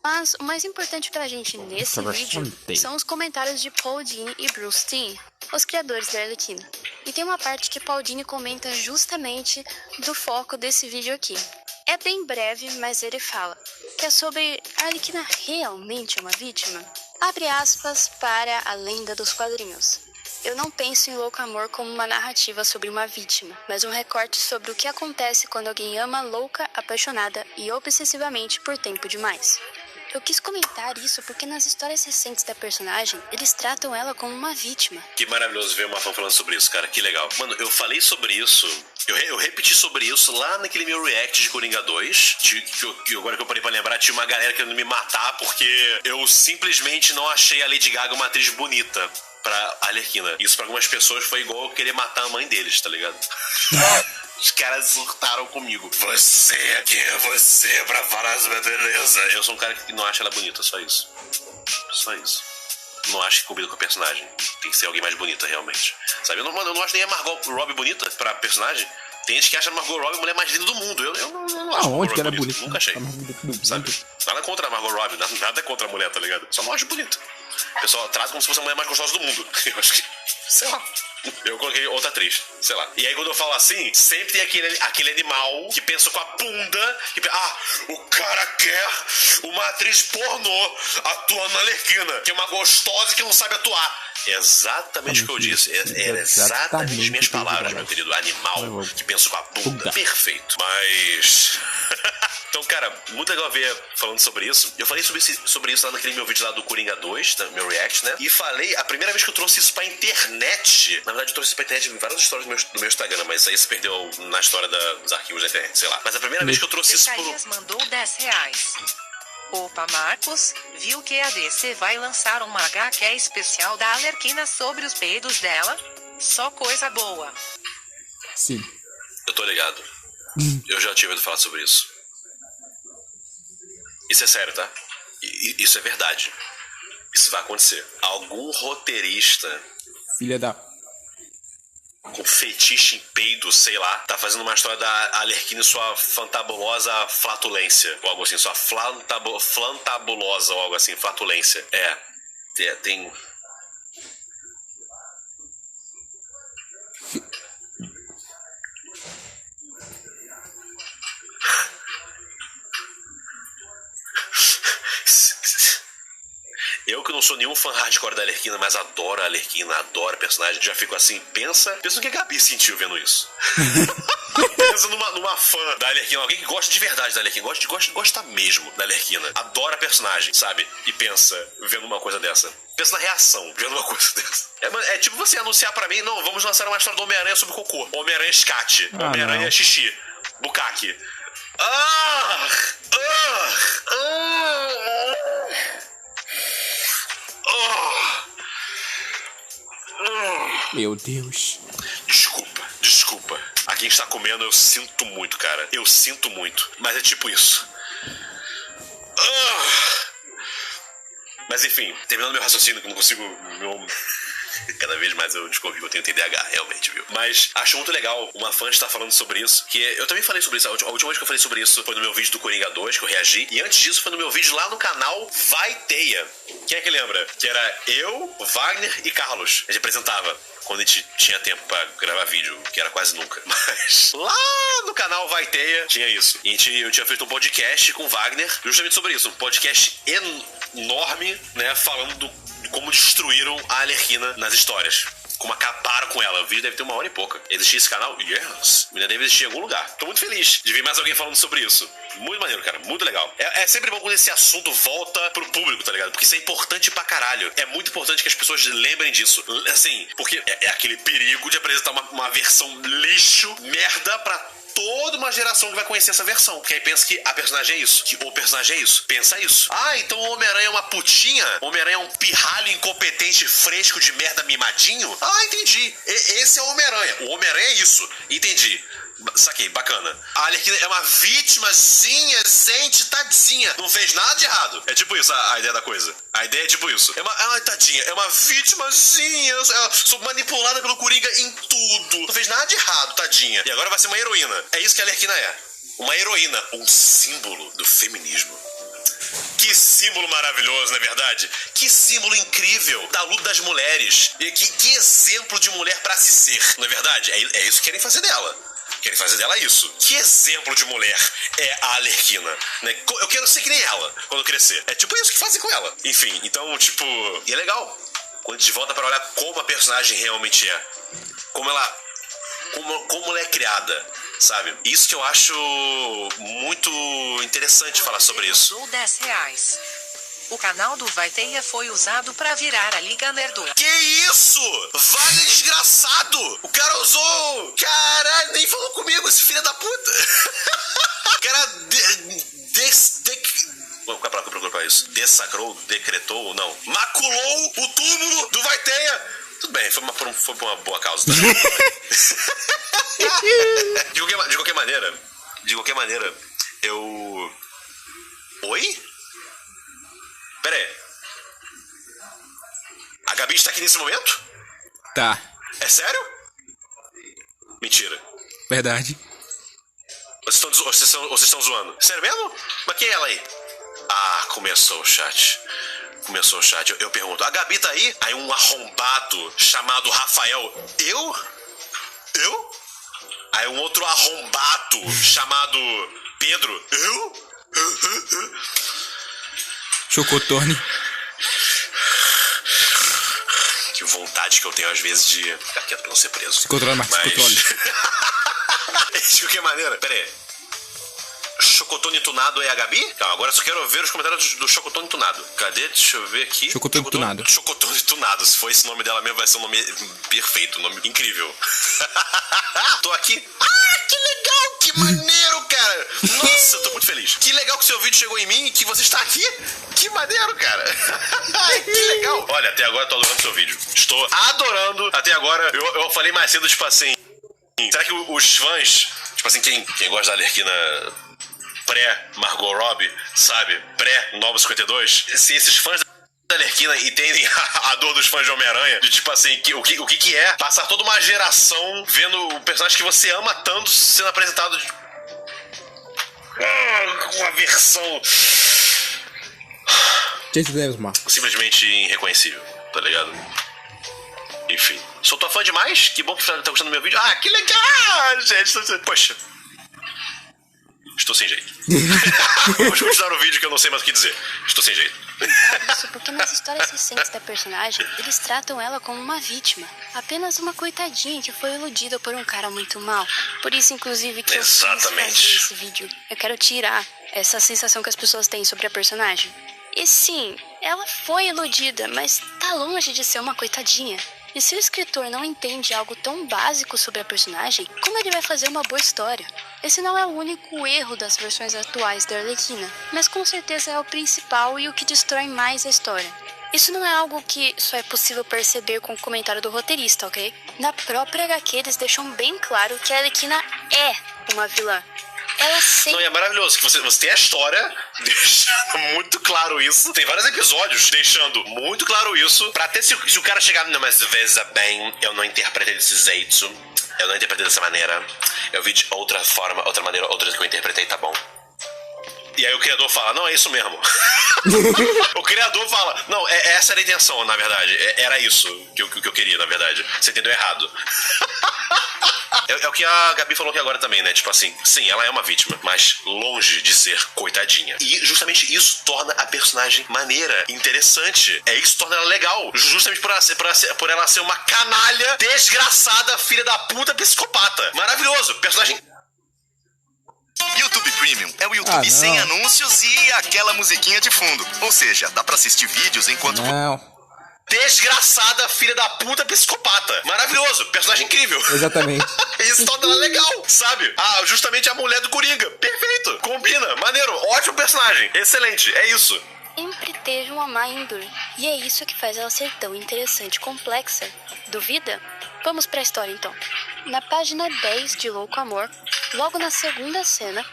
Speaker 2: Mas o mais importante pra gente nesse vídeo são os comentários de Paul Dini e Bruce Timm, os criadores da Arlequina. E tem uma parte que Paul Dini comenta justamente do foco desse vídeo aqui. É bem breve, mas ele fala que é sobre a Arlequina realmente é uma vítima? Abre aspas para a lenda dos quadrinhos. Eu não penso em Louco Amor como uma narrativa sobre uma vítima, mas um recorte sobre o que acontece quando alguém ama louca, apaixonada e obsessivamente por tempo demais. Eu quis comentar isso porque nas histórias recentes da personagem, eles tratam ela como uma vítima.
Speaker 3: Que maravilhoso ver uma fã falando sobre isso, cara. Que legal. Mano, eu falei sobre isso. Eu repeti sobre isso lá naquele meu react de Coringa 2. Agora que eu parei pra lembrar, tinha uma galera querendo me matar porque eu simplesmente não achei a Lady Gaga uma atriz bonita pra Arlequina. Isso pra algumas pessoas foi igual eu querer matar a mãe deles, tá ligado? Os caras surtaram comigo. Quem é você pra falar sobre a beleza? Eu sou um cara que não acha ela bonita, só isso. Só isso. Não acho que combina com a personagem. Tem que ser alguém mais bonita, realmente. Sabe? Eu não acho nem a Margot Robbie bonita pra personagem. Tem gente que acha a Margot Robbie a mulher mais linda do mundo. Eu não acho.
Speaker 1: Onde que ela é bonita?
Speaker 3: Nunca achei. Sabe? Nada contra a Margot Robbie, nada contra a mulher, tá ligado? Só não acho bonita. O pessoal trata como se fosse a mulher mais gostosa do mundo. Eu acho que... sei lá. Eu coloquei outra atriz, sei lá. E aí quando eu falo assim, sempre tem aquele animal que pensa com a bunda, que pensa, o cara quer uma atriz pornô atuando na Arlequina, que é uma gostosa que não sabe atuar. Exatamente o que eu disse. Era exatamente as minhas palavras, meu querido. Animal que pensa com a bunda. Perfeito. Mas... Então, cara, muito legal ver falando sobre isso. Eu falei sobre isso lá naquele meu vídeo lá do Coringa 2, meu react, né? E falei, a primeira vez que eu trouxe isso pra internet, na verdade eu trouxe isso pra internet em várias histórias do meu Instagram, mas aí se perdeu na história dos arquivos da internet, sei lá. Mas a primeira vez que eu trouxe isso
Speaker 7: Isaías mandou R$10. Opa, Marcos, viu que a DC vai lançar uma HQ especial da Arlequina sobre os peidos dela? Só coisa boa.
Speaker 1: Sim.
Speaker 3: Eu tô ligado. Eu já tinha ouvido falar sobre isso. Isso é sério, tá? Isso é verdade. Isso vai acontecer. Algum roteirista...
Speaker 1: Filha da...
Speaker 3: com fetiche em peido, sei lá, tá fazendo uma história da Arlequina e sua fantabulosa flatulência. Ou algo assim, sua flantabulosa ou algo assim, flatulência. Tem... Eu que não sou nenhum fã hardcore da Arlequina, mas adoro a Arlequina, adoro a personagem, já fico assim, pensa no que a Gabi sentiu vendo isso. Pensa numa fã da Arlequina, alguém que gosta de verdade da Arlequina, gosta mesmo da Arlequina, adora a personagem, sabe? E pensa vendo uma coisa dessa. Pensa na reação vendo uma coisa dessa. É tipo você anunciar pra mim, não, vamos lançar uma história do Homem-Aranha sobre cocô. Homem-Aranha Scat, Homem-Aranha Xixi, Bukkake.
Speaker 1: Meu Deus.
Speaker 3: Desculpa. A quem está comendo, eu sinto muito, cara. Eu sinto muito. Mas é tipo isso. Mas enfim, terminando meu raciocínio, que eu não consigo... Cada vez mais eu descobri que eu tenho TDAH, realmente, viu? Mas acho muito legal uma fã estar falando sobre isso, que eu também falei sobre isso. A última vez que eu falei sobre isso foi no meu vídeo do Coringa 2, que eu reagi. E antes disso foi no meu vídeo lá no canal Vai Teia. Quem é que lembra? Que era eu, Wagner e Carlos. A gente apresentava quando a gente tinha tempo pra gravar vídeo, que era quase nunca. Mas lá no canal Vai Teia tinha isso. E eu tinha feito um podcast com o Wagner justamente sobre isso. Um podcast enorme, né? Falando de como destruíram a Arlequina nas histórias. Como acabaram com ela. O vídeo deve ter 1 hora e pouca. Existia esse canal? Yes. Ainda deve existir em algum lugar. Tô muito feliz de ver mais alguém falando sobre isso. Muito maneiro, cara. Muito legal. É sempre bom quando esse assunto volta pro público, tá ligado? Porque isso é importante pra caralho. É muito importante que as pessoas lembrem disso. Assim, porque é aquele perigo de apresentar uma versão lixo, merda, pra toda uma geração que vai conhecer essa versão. Porque aí pensa que a personagem é isso. Que o personagem é isso. Pensa isso. Então o Homem-Aranha é uma putinha? O Homem-Aranha é um pirralho incompetente, fresco de merda mimadinho? Entendi. Esse é o Homem-Aranha. O Homem-Aranha é isso. Entendi. Saquei, bacana. A Arlequina é uma vítimazinha, gente, tadinha. Não fez nada de errado. É tipo isso a ideia da coisa. A ideia é tipo isso. Tadinha, é uma vítimazinha. Eu sou manipulada pelo Coringa em tudo. Não fez nada de errado, tadinha. E agora vai ser uma heroína. É isso que a Arlequina é. Uma heroína. Um símbolo do feminismo. Que símbolo maravilhoso, não é verdade? Que símbolo incrível da luta das mulheres. E que exemplo de mulher pra se ser, não é verdade? É isso que querem fazer dela. Querem fazer dela isso. Que exemplo de mulher é a Arlequina, né? Eu quero ser que nem ela quando eu crescer. É tipo isso que fazem com ela. Enfim, então, tipo... E é legal Quando a gente volta pra olhar como a personagem realmente é. Como ela é criada, sabe? Isso que eu acho muito interessante falar sobre isso.
Speaker 7: Usou R$10. O canal do Vaiteia foi usado pra virar a Liga Nerdola.
Speaker 3: Que isso? Vaga desgraçado! O cara usou... Caralho, nem falou comigo, esse filho da puta. O cara qual é a palavra que eu procuro pra isso? Dessacrou, decretou, não. Maculou o túmulo do Vaiteia. Tudo bem, foi por uma boa causa. Tá? De qualquer maneira, eu... Oi? Pera aí. A Gabi está aqui nesse momento?
Speaker 1: Tá.
Speaker 3: É sério? Mentira.
Speaker 1: Verdade.
Speaker 3: Vocês estão zoando? Sério mesmo? Mas quem é ela aí? Ah, começou o chat. Eu pergunto, a Gabi tá aí? Aí um arrombado chamado Rafael. Eu? Aí um outro arrombado chamado Pedro. Eu?
Speaker 1: Chocotone.
Speaker 3: Que vontade que eu tenho às vezes de ficar quieto pra não ser preso.
Speaker 1: Se controla, Marcos, se controle.
Speaker 3: De qualquer maneira, pera aí. Chocotone tunado é a Gabi? Calma, agora eu só quero ver os comentários do Chocotone tunado. Cadê? Deixa eu ver aqui.
Speaker 1: Chocotone tunado.
Speaker 3: Chocotone tunado. Se for esse nome dela mesmo, vai ser um nome perfeito, um nome incrível. Tô aqui. Ah, que legal, que maneiro, cara. Nossa, eu tô muito feliz. Que legal que seu vídeo chegou em mim e que você está aqui. Que maneiro, cara. Que legal. Olha, até agora eu tô adorando seu vídeo. Estou adorando. Até agora, eu falei mais cedo, tipo assim... Será que os fãs, tipo assim, quem gosta da Arlequina pré-Margot Robbie, sabe? Pré-Nova 52, se esses fãs da Arlequina entendem a dor dos fãs de Homem-Aranha, de tipo assim, o que é passar toda uma geração vendo o personagem que você ama tanto sendo apresentado com uma versão simplesmente irreconhecível, tá ligado? Enfim, sou tua fã demais, que bom que tá gostando do meu vídeo. Ah, que legal, gente. Poxa, estou sem jeito. Vamos continuar o vídeo que eu não sei mais o que dizer. Estou sem jeito.
Speaker 2: Isso porque nas histórias recentes da personagem, eles tratam ela como uma vítima. Apenas uma coitadinha que foi iludida por um cara muito mal. Por isso, inclusive, que eu quis fazer esse vídeo. Eu quero tirar essa sensação que as pessoas têm sobre a personagem. E sim, ela foi iludida, mas tá longe de ser uma coitadinha. E se o escritor não entende algo tão básico sobre a personagem, como ele vai fazer uma boa história? Esse não é o único erro das versões atuais da Arlequina, mas com certeza é o principal e o que destrói mais a história. Isso não é algo que só é possível perceber com o comentário do roteirista, ok? Na própria HQ eles deixam bem claro que a Arlequina é uma vilã. Ela sempre...
Speaker 3: Não, é maravilhoso que você tem a história deixando muito claro isso. Tem vários episódios deixando muito claro isso. Pra até se o cara chegar... Não, mas veja bem, eu não interpretei desse jeito. Eu não interpretei dessa maneira. Eu vi de outra forma, outra maneira, outras que eu interpretei, tá bom. E aí o criador fala, não, é isso mesmo. O criador fala, não, essa era a intenção, na verdade. Era isso que eu queria, na verdade. Você entendeu errado. É o que a Gabi falou aqui agora também, né? Tipo assim, sim, ela é uma vítima, mas longe de ser coitadinha. E justamente isso torna a personagem maneira, interessante. É isso que torna ela legal. Justamente por ela ser uma canalha, desgraçada, filha da puta, psicopata. Maravilhoso. Personagem...
Speaker 8: YouTube Premium é o YouTube sem anúncios e aquela musiquinha de fundo. Ou seja, dá pra assistir vídeos enquanto...
Speaker 3: Desgraçada, filha da puta, psicopata. Maravilhoso, personagem incrível.
Speaker 1: Exatamente.
Speaker 3: Isso torna ela legal, sabe? Ah, justamente a mulher do Coringa. Perfeito, combina, maneiro, ótimo personagem. Excelente, é isso.
Speaker 2: Sempre teve uma má índole. E é isso que faz ela ser tão interessante e complexa. Duvida? Vamos pra história então. Na página 10 de Louco Amor, logo na segunda cena,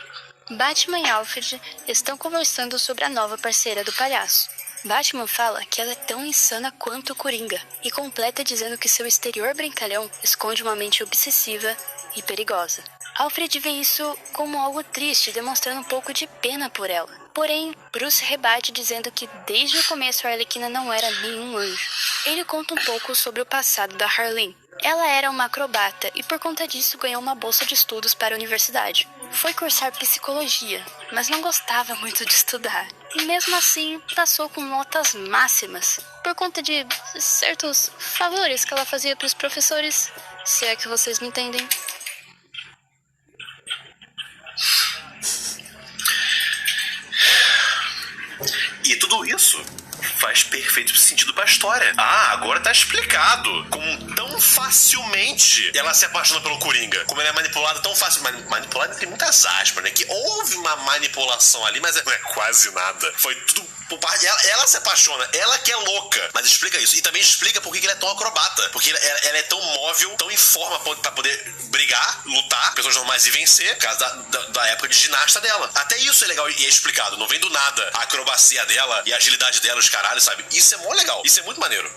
Speaker 2: Batman e Alfred estão conversando sobre a nova parceira do palhaço. Batman fala que ela é tão insana quanto o Coringa e completa dizendo que seu exterior brincalhão esconde uma mente obsessiva e perigosa. Alfred vê isso como algo triste, demonstrando um pouco de pena por ela. Porém, Bruce rebate dizendo que desde o começo a Arlequina não era nenhum anjo. Ele conta um pouco sobre o passado da Harleen. Ela era uma acrobata e por conta disso ganhou uma bolsa de estudos para a universidade. Foi cursar psicologia, mas não gostava muito de estudar. E mesmo assim, passou com notas máximas, por conta de certos favores que ela fazia para os professores, se é que vocês me entendem.
Speaker 3: E tudo isso faz perfeito sentido pra história. Ah, agora tá explicado como tão facilmente ela se apaixona pelo Coringa. Como ela é manipulada tão fácil. Manipulada tem muitas aspas, né? Que houve uma manipulação ali, mas não é quase nada. Foi tudo por parte. Ela se apaixona, ela que é louca. Mas explica isso. E também explica por que ela é tão acrobata. Porque ela é tão móvel, tão em forma pra poder brigar, lutar, pessoas normais e vencer, por causa da época de ginasta dela. Até isso é legal e é explicado. Não vem do nada a acrobacia dela e a agilidade dela, os caralhos, sabe? Isso é mó legal. Isso é muito maneiro.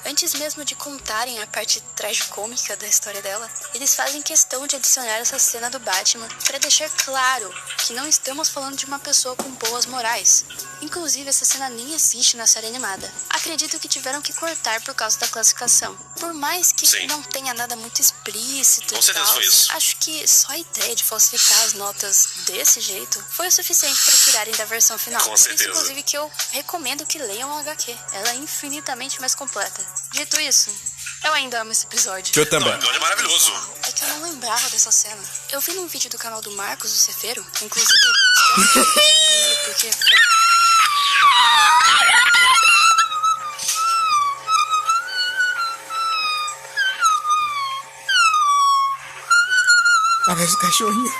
Speaker 2: Antes mesmo de contarem a parte tragicômica da história dela, eles fazem questão de adicionar essa cena do Batman para deixar claro que não estamos falando de uma pessoa com boas morais. Inclusive, essa cena nem existe na série animada. Acredito que tiveram que cortar por causa da classificação. Por mais que
Speaker 3: Sim.
Speaker 2: não tenha nada muito explícito
Speaker 3: Com certeza foi isso.
Speaker 2: acho que só a ideia de falsificar as notas desse jeito foi o suficiente para tirarem da versão final.
Speaker 3: Com certeza.
Speaker 2: Por isso, inclusive, que eu recomendo que leiam a HQ. Ela é infinitamente mais completa. Dito isso, eu ainda amo esse episódio.
Speaker 1: Eu também.
Speaker 3: Não, é maravilhoso.
Speaker 2: É que eu não lembrava dessa cena. Eu vi num vídeo do canal do Marcos, o Cefeiro. Inclusive, espero que ele porque...
Speaker 1: Parece cachorrinho.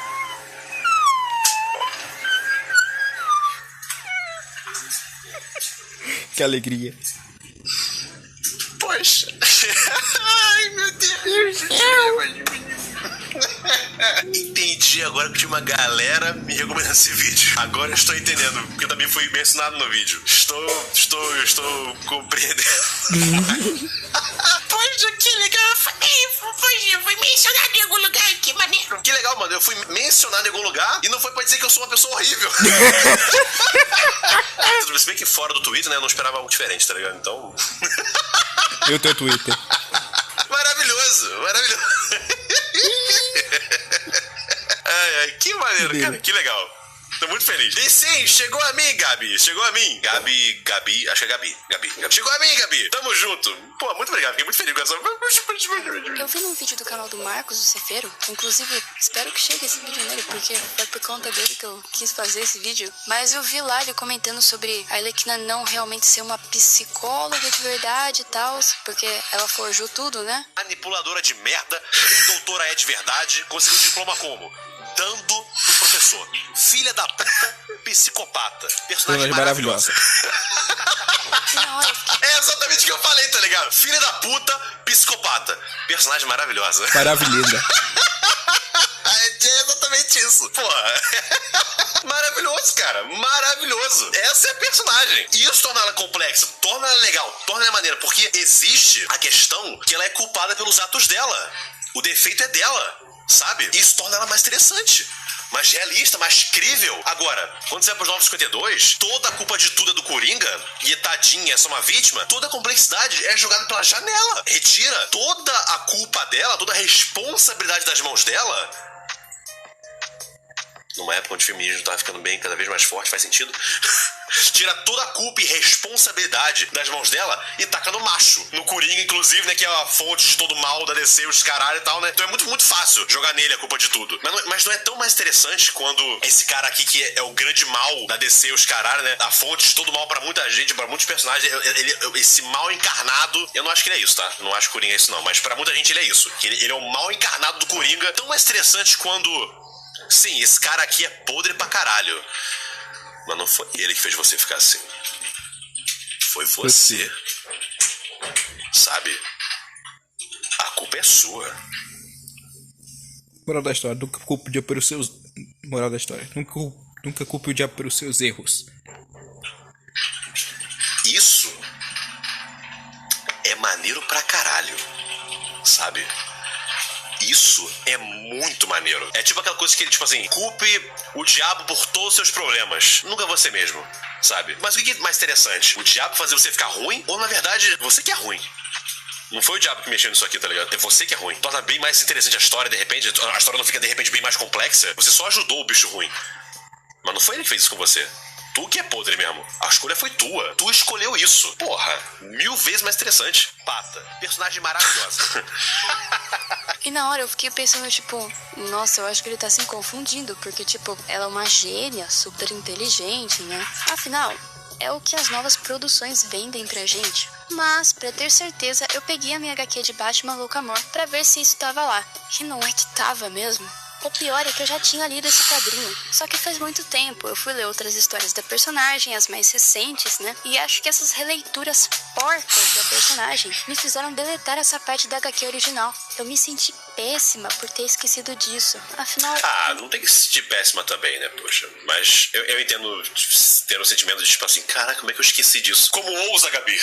Speaker 1: Que alegria.
Speaker 3: Poxa. Ai, meu Deus. Entendi agora que tinha uma galera me recomendando esse vídeo. Agora eu estou entendendo, porque eu também fui mencionado no vídeo. Estou compreendendo. Poxa, que legal. Fui mencionado em algum lugar, que maneiro. Que legal, mano. Eu fui mencionado em algum lugar e não foi pra dizer que eu sou uma pessoa horrível. Se bem que fora do Twitter, né, eu não esperava algo diferente, tá ligado? Então...
Speaker 1: Eu tenho Twitter.
Speaker 3: Maravilhoso. Ai, que maneiro, cara, que legal. Tô muito feliz. E sim, chegou a mim, Gabi. Chegou a mim. Gabi, acho que é Gabi. Chegou a mim, Gabi. Tamo junto. Pô, muito obrigado. Fiquei muito feliz com essa...
Speaker 2: Eu vi num vídeo do canal do Marcos, o Cefeiro. Inclusive, espero que chegue esse vídeo nele, porque foi por conta dele que eu quis fazer esse vídeo. Mas eu vi lá ele comentando sobre a Arlequina não realmente ser uma psicóloga de verdade e tal, porque ela forjou tudo, né?
Speaker 3: Manipuladora de merda, doutora é de verdade, conseguiu um diploma como? Dando pro professor. Filha da puta, psicopata. Personagem maravilhosa.
Speaker 2: Na hora eu fiquei...
Speaker 3: É exatamente o que eu falei, tá ligado? Filha da puta, psicopata. Personagem maravilhosa.
Speaker 1: Maravilhosa.
Speaker 3: É exatamente isso. Porra. Maravilhoso, cara. Maravilhoso. Essa é a personagem. E isso torna ela complexa, torna ela legal, torna ela maneira. Porque existe a questão que ela é culpada pelos atos dela. O defeito é dela, sabe? Isso torna ela mais interessante, mais realista, mais crível. Agora, quando você vai pros 952, toda a culpa de tudo é do Coringa, e tadinha é só uma vítima, toda a complexidade é jogada pela janela. Retira toda a culpa dela, toda a responsabilidade das mãos dela. Numa época onde o feminismo tava ficando bem, cada vez mais forte, faz sentido. Tira toda a culpa e responsabilidade das mãos dela e taca no macho. No Coringa, inclusive, né, que é a fonte de todo mal da DC, os caralho e tal, né? Então é muito, muito fácil jogar nele a culpa de tudo. Mas não é tão mais interessante quando esse cara aqui, que é o grande mal da DC, os caralho, né? A fonte de todo mal pra muita gente, pra muitos personagens, esse mal encarnado, eu não acho que ele é isso, tá? Não acho que o Coringa é isso, não. Mas pra muita gente ele é isso. Ele é o mal encarnado do Coringa. Tão mais interessante quando... Sim, esse cara aqui é podre pra caralho. Mas não foi ele que fez você ficar assim. Foi você. Sabe? A culpa é sua.
Speaker 1: Moral da história, nunca culpe o diabo pelos seus... Moral da história, nunca culpe o diabo pelos seus erros.
Speaker 3: Isso é maneiro pra caralho. Sabe? Isso é muito maneiro. É tipo aquela coisa que ele, tipo assim, culpe o diabo por todos os seus problemas. Nunca você mesmo, sabe? Mas o que é mais interessante? O diabo fazer você ficar ruim? Ou, na verdade, você que é ruim? Não foi o diabo que mexeu nisso aqui, tá ligado? É você que é ruim. Torna bem mais interessante a história, de repente. A história não fica, de repente, bem mais complexa. Você só ajudou o bicho ruim. Mas não foi ele que fez isso com você. Tu que é podre mesmo. A escolha foi tua. Tu escolheu isso. Porra, 1000 vezes mais interessante. Pata, personagem maravilhosa.
Speaker 2: E na hora eu fiquei pensando, tipo, nossa, eu acho que ele tá se confundindo, porque, tipo, ela é uma gênia, super inteligente, né? Afinal, é o que as novas produções vendem pra gente. Mas, pra ter certeza, eu peguei a minha HQ de Batman Loucamor pra ver se isso tava lá. E não é que tava mesmo. O pior é que eu já tinha lido esse quadrinho, só que faz muito tempo. Eu fui ler outras histórias da personagem, as mais recentes, né? E acho que essas releituras porcas da personagem me fizeram deletar essa parte da HQ original. Eu me senti péssima por ter esquecido disso. Afinal...
Speaker 3: não tem que se sentir péssima também, né, poxa. Mas eu entendo ter um sentimento de tipo assim, caraca, como é que eu esqueci disso? Como ousa, Gabi?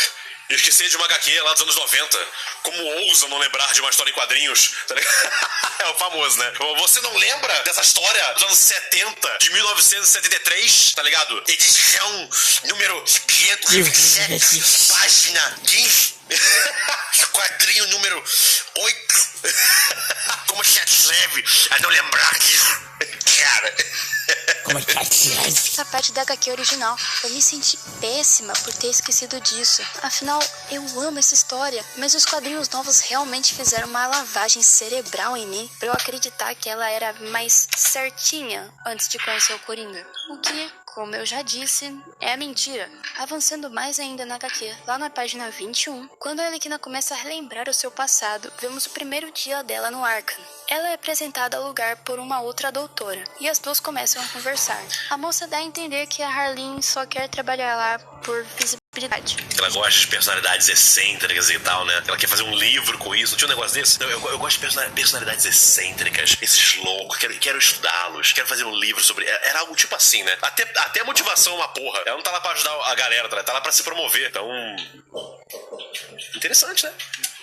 Speaker 3: Eu esqueci de uma HQ lá dos anos 90. Como ousa não lembrar de uma história em quadrinhos? Tá ligado? É o famoso, né? Você não lembra dessa história dos anos 70, de 1973, tá ligado? Edição número 527, página 15. Quadrinho número 8. Como se atreve a não lembrar disso? Cara...
Speaker 2: Essa parte da HQ original, eu me senti péssima por ter esquecido disso. Afinal, eu amo essa história, mas os quadrinhos novos realmente fizeram uma lavagem cerebral em mim pra eu acreditar que ela era mais certinha antes de conhecer o Coringa. O que, como eu já disse, é mentira. Avançando mais ainda na HQ, lá na página 21, quando a Arlequina começa a relembrar o seu passado, vemos o primeiro dia dela no Arkham. Ela é apresentada ao lugar por uma outra doutora, e as duas começam a conversar. A moça dá a entender que a Harleen só quer trabalhar lá por visibilidade.
Speaker 3: Ela gosta de personalidades excêntricas e tal, né? Ela quer fazer um livro com isso. Não tinha um negócio desse? Eu gosto de personalidades excêntricas, esses loucos. Quero estudá-los. Quero fazer um livro sobre... Era algo tipo assim, né? Até a motivação é uma porra. Ela não tá lá pra ajudar a galera, tá lá pra se promover. Então... interessante, né?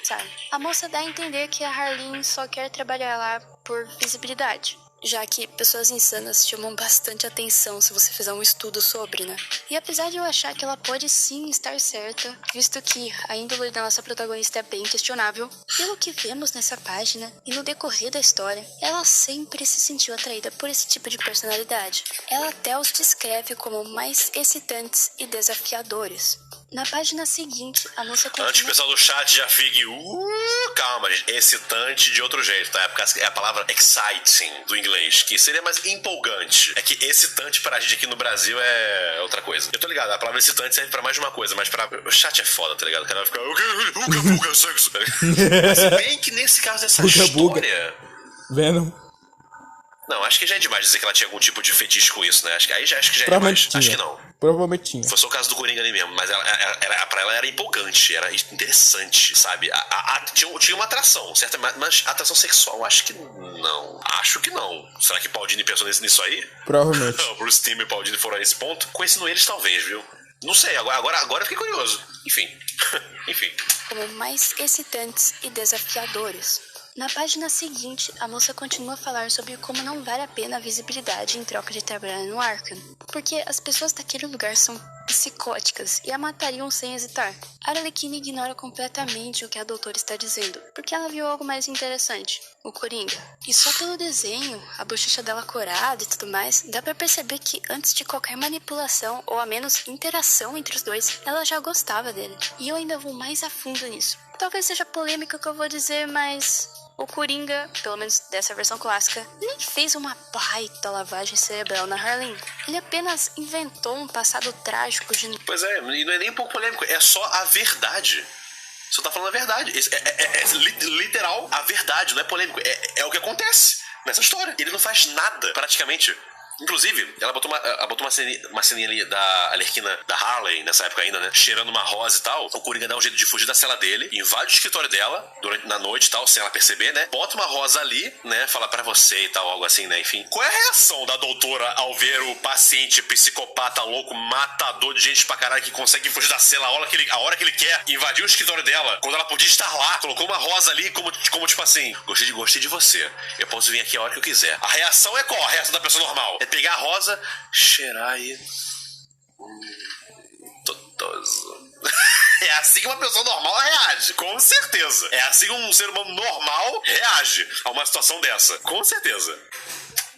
Speaker 2: Sabe? A moça dá a entender que a Harleen só quer trabalhar lá por visibilidade, já que pessoas insanas chamam bastante atenção se você fizer um estudo sobre, né? E apesar de eu achar que ela pode sim estar certa, visto que a índole da nossa protagonista é bem questionável, pelo que vemos nessa página e no decorrer da história, ela sempre se sentiu atraída por esse tipo de personalidade. Ela até os descreve como mais excitantes e desafiadores. Na página seguinte, a moça continua...
Speaker 3: Antes que o pessoal do chat já fique... calma, gente. Excitante de outro jeito, tá? É a palavra exciting do inglês, que seria mais empolgante. É que excitante pra gente aqui no Brasil é outra coisa. Eu tô ligado, a palavra excitante serve pra mais de uma coisa, mas pra... O chat é foda, tá ligado? O cara vai ficar... Uga, sexo. Mas bem que nesse caso dessa história...
Speaker 1: Venom.
Speaker 3: Não, acho que já é demais dizer que ela tinha algum tipo de fetiche com isso, né? Acho que já é demais. Acho que não.
Speaker 1: Provavelmente tinha.
Speaker 3: Foi só o caso do Coringa ali mesmo, mas pra ela era empolgante, era interessante, sabe? Tinha uma atração, certo? Mas atração sexual, acho que não. Acho que não. Será que Paul Dini pensou nisso aí?
Speaker 1: Provavelmente.
Speaker 3: Bruce Timm e Paul Dini foram a esse ponto? Conhecendo eles, talvez, viu? Não sei, agora eu fiquei curioso. Enfim.
Speaker 2: Como mais excitantes e desafiadores. Na página seguinte, a moça continua a falar sobre como não vale a pena a visibilidade em troca de trabalhar no Arkham, porque as pessoas daquele lugar são psicóticas e a matariam sem hesitar. A Arlequina ignora completamente o que a doutora está dizendo, porque ela viu algo mais interessante, o Coringa. E só pelo desenho, a bochecha dela corada e tudo mais, dá pra perceber que antes de qualquer manipulação ou a menos interação entre os dois, ela já gostava dele. E eu ainda vou mais a fundo nisso. Talvez seja polêmico o que eu vou dizer, mas... o Coringa, pelo menos dessa versão clássica, nem fez uma baita lavagem cerebral na Harleen. Ele apenas inventou um passado trágico de...
Speaker 3: Pois é, e não é nem um pouco polêmico, é só a verdade. Você tá falando a verdade. É literal a verdade, não é polêmico. É o que acontece nessa história. Ele não faz nada, praticamente. Inclusive, ela botou uma ceninha ali da Arlequina, da Harley, nessa época ainda, né? Cheirando uma rosa e tal. O Coringa dá um jeito de fugir da cela dele, invade o escritório dela, na noite e tal, sem ela perceber, né? Bota uma rosa ali, né? Fala pra você e tal, algo assim, né? Enfim. Qual é a reação da doutora ao ver o paciente psicopata louco, matador de gente pra caralho, que consegue fugir da cela a hora que ele quer, invadir o escritório dela, quando ela podia estar lá, colocou uma rosa ali como tipo assim, gostei de você. Eu posso vir aqui a hora que eu quiser. A reação é qual? A reação da pessoa normal? É pegar a rosa, cheirar e... Totoso. É assim que uma pessoa normal reage, com certeza. É assim que um ser humano normal reage a uma situação dessa, com certeza.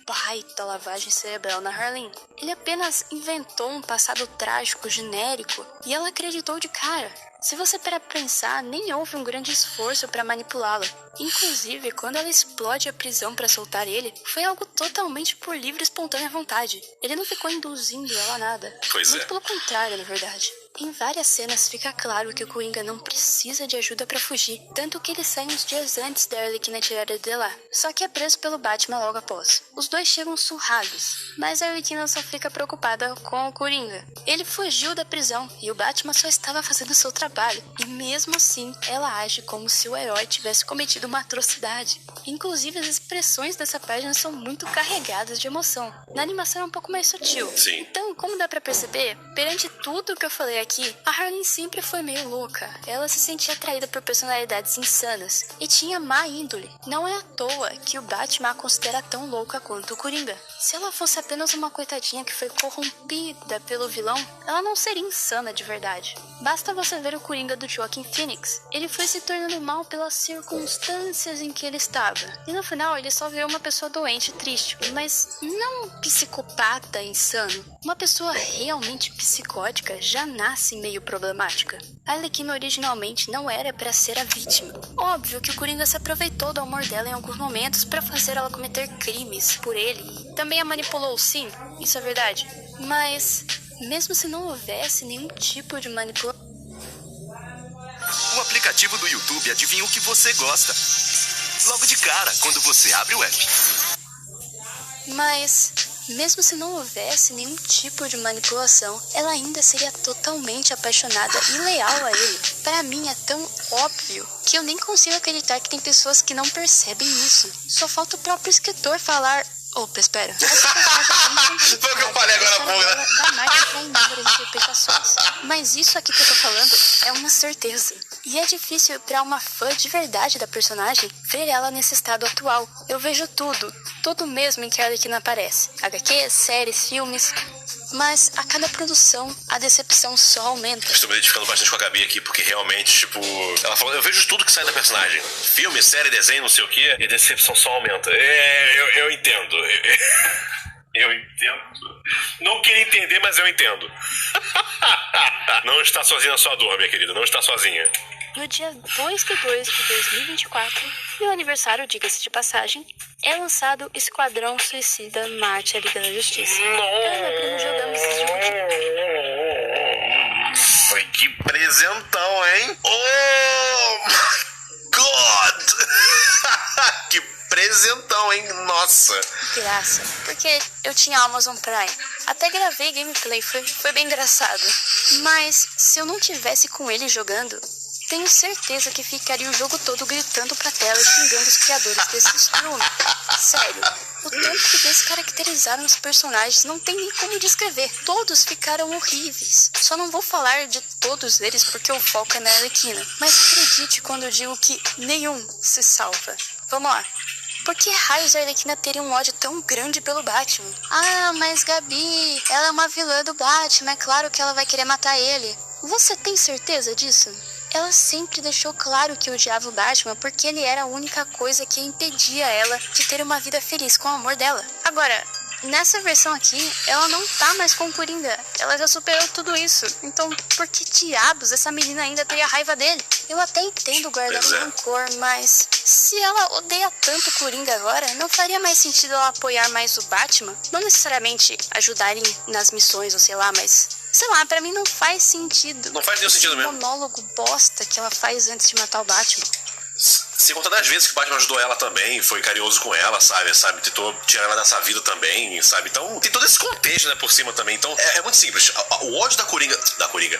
Speaker 2: Baita lavagem cerebral na Harleen. Ele apenas inventou um passado trágico genérico e ela acreditou de cara. Se você parar pra pensar, nem houve um grande esforço pra manipulá-la. Inclusive, quando ela explode a prisão pra soltar ele, foi algo totalmente por livre e espontânea vontade. Ele não ficou induzindo ela a nada.
Speaker 3: Pois
Speaker 2: Muito
Speaker 3: é.
Speaker 2: pelo contrário, na verdade. Em várias cenas fica claro que o Coringa não precisa de ajuda pra fugir, tanto que ele sai uns dias antes da Arlequina tirar ele de lá. Só que é preso pelo Batman logo após. Os dois chegam surrados, mas a Arlequina só fica preocupada com o Coringa. Ele fugiu da prisão e o Batman só estava fazendo seu trabalho, e mesmo assim ela age como se o herói tivesse cometido uma atrocidade. Inclusive as expressões dessa página são muito carregadas de emoção. Na animação é um pouco mais sutil.
Speaker 3: Sim.
Speaker 2: Então, como dá pra perceber, perante tudo que eu falei aqui, a Harleen sempre foi meio louca. Ela se sentia atraída por personalidades insanas e tinha má índole. Não é à toa que o Batman a considera tão louca quanto o Coringa. Se ela fosse apenas uma coitadinha que foi corrompida pelo vilão, ela não seria insana de verdade. Basta você ver o Coringa do Joaquin Phoenix. Ele foi se tornando mal pelas circunstâncias em que ele estava. E no final ele só virou uma pessoa doente e triste. Mas não um psicopata insano. Uma pessoa realmente psicótica já nasce meio problemática. A Arlequina originalmente não era pra ser a vítima. Óbvio que o Coringa se aproveitou do amor dela em alguns momentos pra fazer ela cometer crimes por ele. Também a manipulou, sim, isso é verdade. Mas, mesmo se não houvesse nenhum tipo de manipulação...
Speaker 8: O aplicativo do YouTube adivinha o que você gosta. Logo de cara, quando você abre o app.
Speaker 2: Mas, mesmo se não houvesse nenhum tipo de manipulação, ela ainda seria totalmente apaixonada e leal a ele. Pra mim é tão óbvio que eu nem consigo acreditar que tem pessoas que não percebem isso. Só falta o próprio escritor falar... Opa, espera.
Speaker 3: Foi o que eu falei agora há pouco, né?
Speaker 2: Dá margem pra inúmeras interpretações. Mas isso aqui que eu tô falando é uma certeza. E é difícil pra uma fã de verdade da personagem ver ela nesse estado atual. Eu vejo tudo mesmo em que a Arlequina aparece. HQs, séries, filmes... Mas a cada produção, a decepção só aumenta.
Speaker 3: Estou me identificando bastante com a Gabi aqui, porque realmente, tipo... Ela falou, eu vejo tudo que sai da personagem. Filme, série, desenho, não sei o quê. E a decepção só aumenta. Eu entendo. Eu entendo. Não queria entender, mas eu entendo. Não está sozinha na sua dor, minha querida. Não está sozinha.
Speaker 2: No dia 2 de 2 de 2024, meu aniversário, diga-se de passagem, é lançado Esquadrão Suicida Marte, a Liga da Justiça. Eu e meu primo jogamos esse jogo
Speaker 3: Foi que presentão, hein? Oh my God! Que presentão, hein? Nossa!
Speaker 2: graça, porque eu tinha Amazon Prime. Até gravei gameplay, foi bem engraçado. Mas se eu não tivesse com ele jogando, tenho certeza que ficaria o jogo todo gritando pra tela e xingando os criadores desse filme. Sério, o tanto que descaracterizaram os personagens não tem nem como descrever. Todos ficaram horríveis. Só não vou falar de todos eles porque o foco é na Arlequina. Mas acredite quando eu digo que nenhum se salva. Vamos lá. Por que raios a Arlequina teria um ódio tão grande pelo Batman? Ah, mas Gabi, ela é uma vilã do Batman, é claro que ela vai querer matar ele. Você tem certeza disso? Ela sempre deixou claro que odiava o Batman porque ele era a única coisa que impedia ela de ter uma vida feliz com o amor dela. Agora, nessa versão aqui, ela não tá mais com o Coringa. Ela já superou tudo isso. Então, por que diabos essa menina ainda teria raiva dele? Eu até entendo guardar um rancor, mas se ela odeia tanto o Coringa agora, não faria mais sentido ela apoiar mais o Batman? Não necessariamente ajudar ele nas missões, ou sei lá, mas... sei lá, pra mim não faz sentido.
Speaker 3: Não faz nenhum sentido mesmo.
Speaker 2: Monólogo bosta que ela faz antes de matar o Batman.
Speaker 3: Sem contar das vezes que o Batman ajudou ela também, foi carinhoso com ela, sabe? Tentou tirar ela dessa vida também, sabe? Então, tem todo esse contexto, né, por cima também. Então, é muito simples. O ódio da Coringa,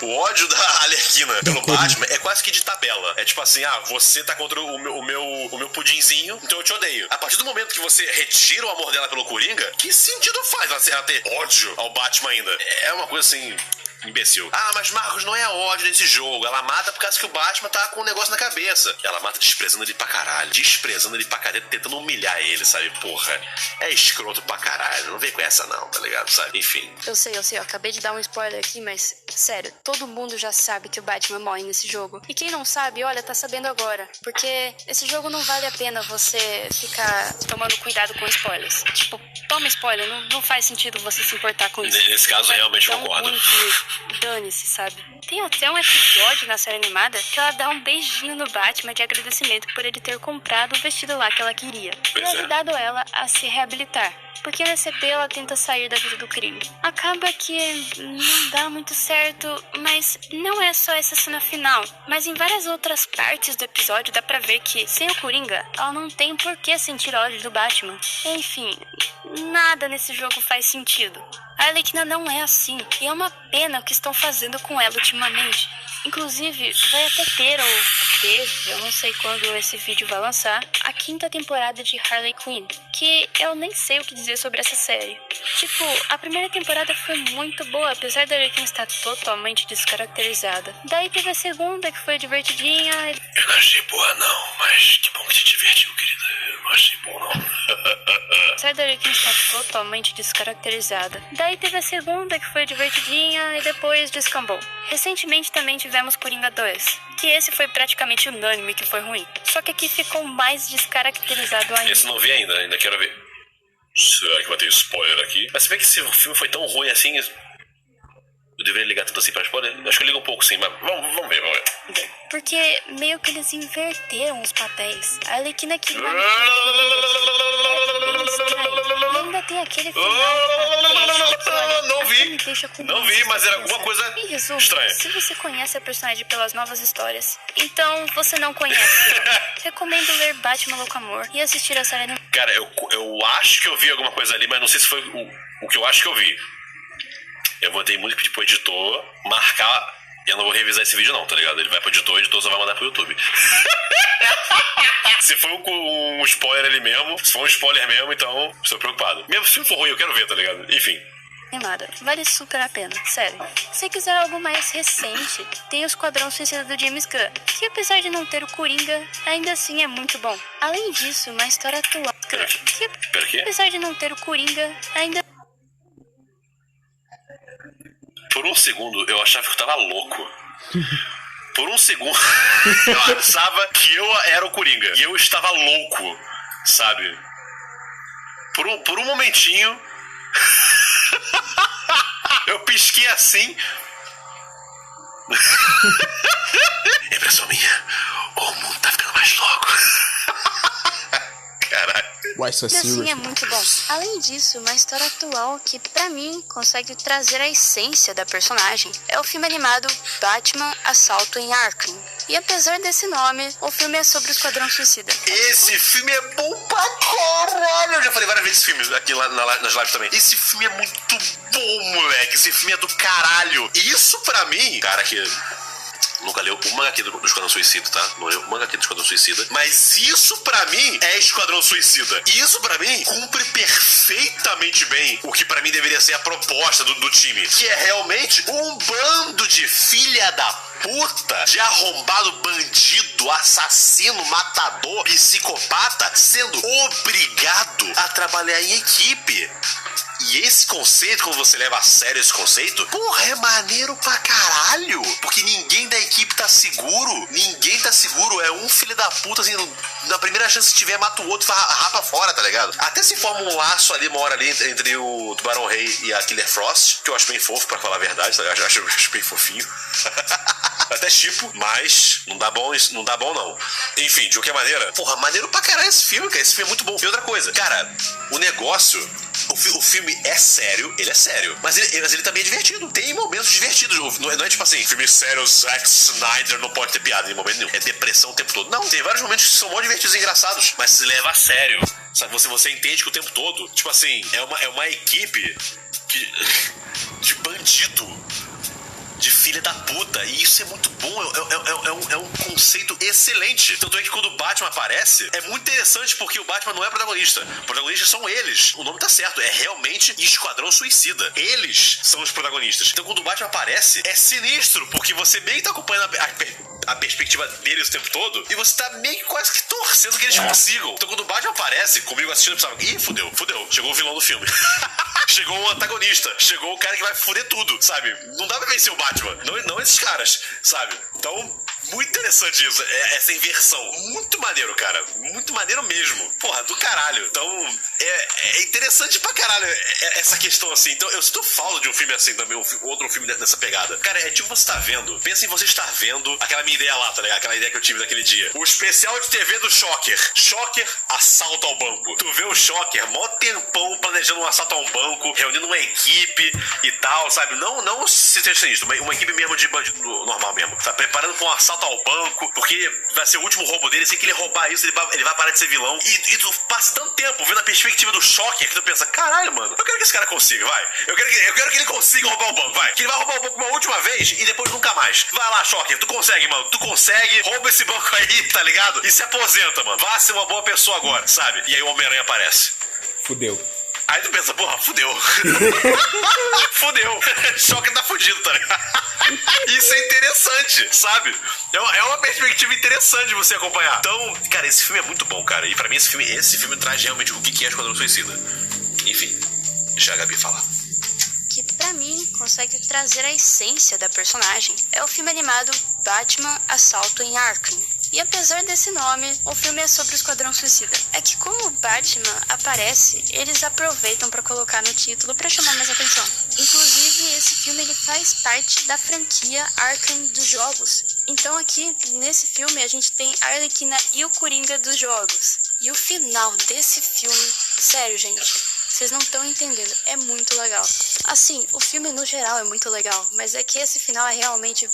Speaker 3: o ódio da Arlequina pelo Batman é quase que de tabela. É tipo assim, você tá contra o meu pudinzinho, então eu te odeio. A partir do momento que você retira o amor dela pelo Coringa, que sentido faz ela ter ódio ao Batman ainda? É uma coisa assim... imbecil. Ah, mas Marcos, não é ódio nesse jogo. Ela mata por causa que o Batman tá com um negócio na cabeça. Ela mata desprezando ele pra caralho. Desprezando ele pra caralho, tentando humilhar ele, sabe? Porra, é escroto pra caralho. Não vem com essa não, tá ligado? Sabe? Enfim.
Speaker 2: Eu sei, eu acabei de dar um spoiler aqui, mas, sério, todo mundo já sabe que o Batman morre nesse jogo. E quem não sabe, olha, tá sabendo agora. Porque esse jogo não vale a pena você ficar tomando cuidado com spoilers. Tipo, toma spoiler, não faz sentido você se importar com isso.
Speaker 3: Nesse caso, realmente concordo.
Speaker 2: Dane-se, sabe? Tem até um episódio na série animada que ela dá um beijinho no Batman de agradecimento por ele ter comprado o vestido lá que ela queria. E ajudado ela a se reabilitar. Porque no SCP ela tenta sair da vida do crime. Acaba que não dá muito certo, mas não é só essa cena final. Mas em várias outras partes do episódio dá pra ver que, sem o Coringa, ela não tem por que sentir ódio do Batman. Enfim, nada nesse jogo faz sentido. A Arlequina não é assim, e é uma pena o que estão fazendo com ela ultimamente. Inclusive, vai até ter, ou teve, eu não sei quando esse vídeo vai lançar, a 5ª temporada de Harley Quinn, que eu nem sei o que dizer sobre essa série. Tipo, a primeira temporada foi muito boa, apesar da Arlequina estar totalmente descaracterizada. Daí teve a segunda, que foi divertidinha.
Speaker 3: Eu não achei boa não, mas que bom que te divertiu, querida. Eu não achei bom não.
Speaker 2: Apesar da Arlequina estar totalmente descaracterizada. Daí teve a segunda, que foi divertidinha, e depois descambou. Recentemente também tivemos Coringa 2, que esse foi praticamente unânime que foi ruim. Só que aqui ficou mais descaracterizado ainda.
Speaker 3: Esse não vi ainda quero ver. Será que vai ter spoiler aqui? Mas você vê que esse filme foi tão ruim assim... Eu deveria ligar tanto assim pra spoiler? Acho que eu ligo um pouco sim, mas vamos ver.
Speaker 2: Porque meio que eles inverteram os papéis. A Arlequina que ainda tem aquele final.
Speaker 3: Não vi, mas era alguma coisa
Speaker 2: em resumo,
Speaker 3: estranha.
Speaker 2: Se você conhece a personagem pelas novas histórias, então você não conhece. Recomendo ler Batman Louco Amor e assistir a série.
Speaker 3: Cara, eu acho que eu vi alguma coisa ali, mas não sei se foi o que eu acho que eu vi. Eu vou ter muito que pedir pro editor marcar. Eu não vou revisar esse vídeo não, tá ligado? Ele vai pro editor, o editor só vai mandar pro YouTube. Se for um spoiler ali mesmo, se for um spoiler mesmo, então estou preocupado. Mesmo se for ruim, eu quero ver, tá ligado? Enfim.
Speaker 2: Animada, vale super a pena, sério. Se quiser algo mais recente, tem o Esquadrão Suicida do James Gunn, que apesar de não ter o Coringa, ainda assim é muito bom. Além disso, uma história atual, que apesar de não ter o Coringa, ainda...
Speaker 3: Por um segundo, eu achava que eu tava louco. Por um segundo, eu achava que eu era o Coringa. E eu estava louco, sabe? Por um momentinho... eu pisquei assim. Impressão minha. O mundo tá ficando mais louco. Caralho.
Speaker 1: Why so serious?
Speaker 2: Assim é muito bom. Além disso, uma história atual que, pra mim, consegue trazer a essência da personagem é o filme animado Batman Assalto em Arkham. E apesar desse nome, o filme é sobre o Esquadrão Suicida.
Speaker 3: Esse filme é bom pra caralho. Eu já falei várias vezes filmes aqui nas lives também. Esse filme é muito bom, moleque. Esse filme é do caralho. Isso pra mim, cara, que... nunca leu o mangá aqui do Esquadrão Suicida, tá? Não leu o mangá aqui do Esquadrão Suicida. Mas isso pra mim é Esquadrão Suicida. E isso pra mim cumpre perfeitamente bem o que pra mim deveria ser a proposta do time. Que é realmente um bando de filha da puta, de arrombado, bandido, assassino, matador, psicopata, sendo obrigado a trabalhar em equipe. E esse conceito, quando você leva a sério esse conceito, porra, é maneiro pra caralho. Porque ninguém da equipe tá seguro. Ninguém tá seguro. É um filho da puta, assim, na primeira chance que tiver, mata o outro e rapa fora, tá ligado? Até se forma um laço ali, uma hora ali, entre o Tubarão Rei e a Killer Frost, que eu acho bem fofo, pra falar a verdade, tá ligado? Eu acho bem fofinho. Até tipo, mas não dá bom não. Enfim, de qualquer maneira, porra, maneiro pra caralho esse filme, cara. Esse filme é muito bom. E outra coisa, cara, o negócio, o filme é sério, ele é sério, mas ele também é divertido. Tem momentos divertidos. Não é tipo assim, filme sério, Zack Snyder não pode ter piada em momento nenhum. É depressão o tempo todo. Não, tem vários momentos que são muito divertidos e engraçados, mas se leva a sério. Sabe, você entende que o tempo todo, tipo assim, é uma equipe de bandido, de filha da puta, puta, e isso é muito bom, é um conceito excelente. Tanto é que quando o Batman aparece, é muito interessante porque o Batman não é protagonista. Os protagonistas são eles. O nome tá certo, é realmente Esquadrão Suicida. Eles são os protagonistas. Então quando o Batman aparece, é sinistro, porque você meio que tá acompanhando a perspectiva deles o tempo todo, e você tá meio que quase que torcendo que eles consigam. Então quando o Batman aparece, comigo assistindo, eu pensava, ih, fudeu. Chegou o vilão do filme. Chegou o antagonista. Chegou o cara que vai foder tudo, sabe? Não dá pra vencer o Batman. Não esses caras, sabe? Então, muito interessante isso. Essa inversão. Muito maneiro, cara. Muito maneiro mesmo. Porra, do caralho. Então, é interessante pra caralho essa questão assim. Então, eu sinto falta de um filme assim também, outro filme dessa pegada. Cara, é tipo você tá vendo. Pensa em você estar vendo aquela minha ideia lá, tá ligado? Aquela ideia que eu tive naquele dia. O especial de TV do Shocker. Shocker, assalto ao banco. Tu vê o Shocker, mó tempão planejando um assalto a um banco, reunindo uma equipe e tal, sabe? Não se seja isso, uma equipe mesmo de bandido normal mesmo. Tá preparando pra um assalto ao banco, porque vai ser o último roubo dele, sem que ele roubar isso, ele vai parar de ser vilão. E tu passa tanto tempo vendo a perspectiva do Shocker que tu pensa, caralho, mano, eu quero que esse cara consiga, vai. Eu quero que ele consiga roubar o banco, vai. Que ele vai roubar o banco uma última vez e depois nunca mais. Vai lá, Shocker, tu consegue, mano. Tu consegue, rouba esse banco aí, tá ligado? E se aposenta, mano. Vá ser uma boa pessoa agora, sabe? E aí o Homem-Aranha aparece.
Speaker 1: Fudeu.
Speaker 3: Aí tu pensa, porra, fudeu. Fudeu. Shocker tá fudido, tá ligado? Isso é interessante, sabe? É uma perspectiva interessante de você acompanhar. Então, cara, esse filme é muito bom, cara. E pra mim esse filme traz realmente o que é Esquadrão Suicida. Enfim, deixa a Gabi falar.
Speaker 2: Que pra mim consegue trazer a essência da personagem. É o filme animado Batman Assalto em Arkham. E apesar desse nome, o filme é sobre o Esquadrão Suicida. É que como o Batman aparece, eles aproveitam pra colocar no título pra chamar mais atenção. Inclusive, esse filme ele faz parte da franquia Arkham dos jogos. Então aqui, nesse filme, a gente tem a Arlequina e o Coringa dos jogos. E o final desse filme, sério, gente, vocês não estão entendendo, é muito legal. Assim, o filme no geral é muito legal, mas é que esse final é realmente...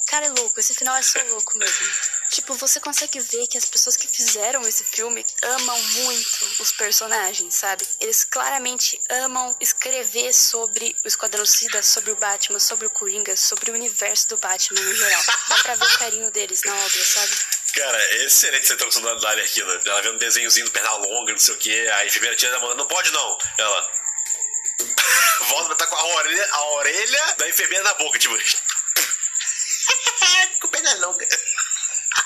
Speaker 2: Cara, é louco, esse final é só louco mesmo. Tipo, você consegue ver que as pessoas que fizeram esse filme amam muito os personagens, sabe? Eles claramente amam escrever sobre o Esquadrão Suicida, sobre o Batman, sobre o Coringa, sobre o universo do Batman no geral. Dá pra ver o carinho deles na obra, sabe?
Speaker 3: Cara, é excelente essa introdução da Arlequina. Ela vendo um desenhozinho do perna longa, não sei o que. A enfermeira tira da mão, não pode não. Ela volta pra estar com a orelha da enfermeira na boca, tipo... com perna longa.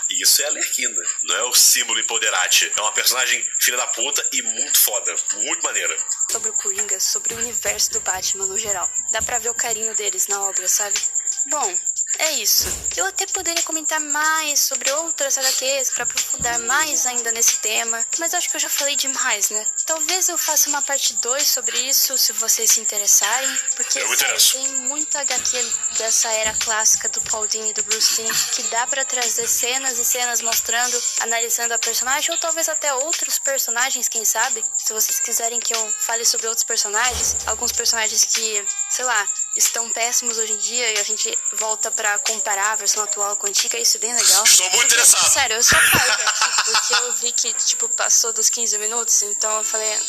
Speaker 3: Isso é a Arlequina, não é o símbolo empoderate. É uma personagem filha da puta e muito foda, muito maneira.
Speaker 2: Sobre o Coringa, sobre o universo do Batman no geral. Dá pra ver o carinho deles na obra, sabe? Bom, é isso. Eu até poderia comentar mais sobre outras HQs pra aprofundar mais ainda nesse tema, mas acho que eu já falei demais, né? Talvez eu faça uma parte 2 sobre isso, se vocês se interessarem, porque sério, tem muita HQ dessa era clássica do Paul Dini e do Bruce Timm que dá pra trazer cenas e cenas mostrando, analisando a personagem, ou talvez até outros personagens, quem sabe? Se vocês quiserem que eu fale sobre outros personagens, alguns personagens que, sei lá, estão péssimos hoje em dia e a gente volta pra comparar a versão atual com a antiga, isso é bem legal.
Speaker 3: Estou muito interessado.
Speaker 2: Sério, eu só parei aqui porque eu vi que, tipo, passou dos 15 minutos, então eu falei,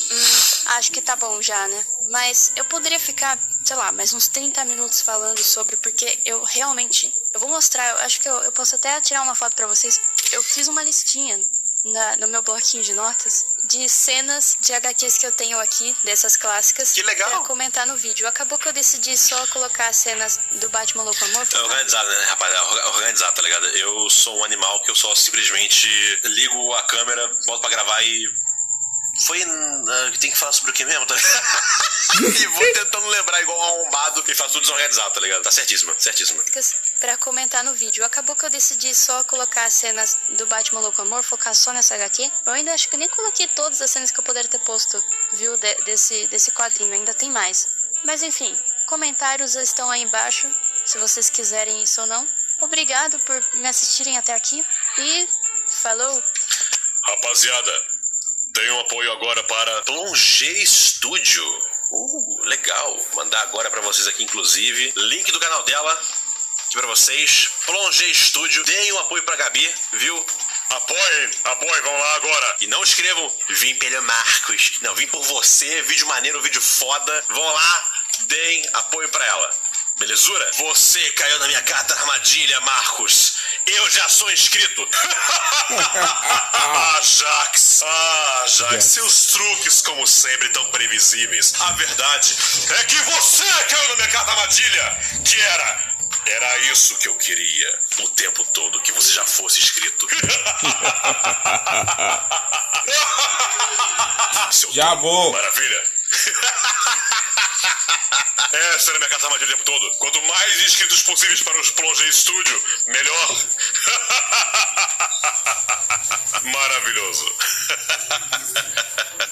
Speaker 2: acho que tá bom já, né? Mas eu poderia ficar, sei lá, mais uns 30 minutos falando sobre, porque eu realmente, eu vou mostrar, eu acho que eu posso até tirar uma foto pra vocês. Eu fiz uma listinha no meu bloquinho de notas de cenas de HQs que eu tenho aqui, dessas clássicas,
Speaker 3: que legal,
Speaker 2: pra comentar no vídeo. Acabou que eu decidi só colocar cenas do Batman Louco Amor.
Speaker 3: É organizado, né, rapaz? É organizado, tá ligado? Eu sou um animal que eu só simplesmente ligo a câmera, boto pra gravar e... tem que falar sobre o que mesmo, tá ligado? E vou tentando lembrar igual um arrombado e faço tudo desorganizado, tá ligado? Tá certíssima, certíssima.
Speaker 2: Pra comentar no vídeo. Acabou que eu decidi só colocar cenas do Batman Louco Amor, focar só nessa HQ. Eu ainda acho que nem coloquei todas as cenas que eu poderia ter posto, viu, desse quadrinho. Ainda tem mais. Mas enfim, comentários estão aí embaixo, se vocês quiserem isso ou não. Obrigado por me assistirem até aqui e falou!
Speaker 3: Rapaziada, tem um apoio agora para Plongé Studio. Legal. Vou mandar agora pra vocês aqui, inclusive. Link do canal dela aqui pra vocês. Plongé Studio. Deem um apoio pra Gabi, viu? Apoiem, vão lá agora. E não escrevam, vim pelo Marcos. Não, vim por você, vídeo maneiro, vídeo foda. Vão lá, deem apoio pra ela. Belezura? Você caiu na minha carta armadilha, Marcos. Eu já sou inscrito. Jax. Jax. Seus truques, como sempre, tão previsíveis. A verdade é que você caiu na minha carta armadilha. Que era isso que eu queria o tempo todo, que você já fosse inscrito.
Speaker 1: Já vou.
Speaker 3: Maravilha. Essa era a minha carta armadilha o tempo todo. Quanto mais inscritos possíveis para os Plonge Studio, melhor. Maravilhoso.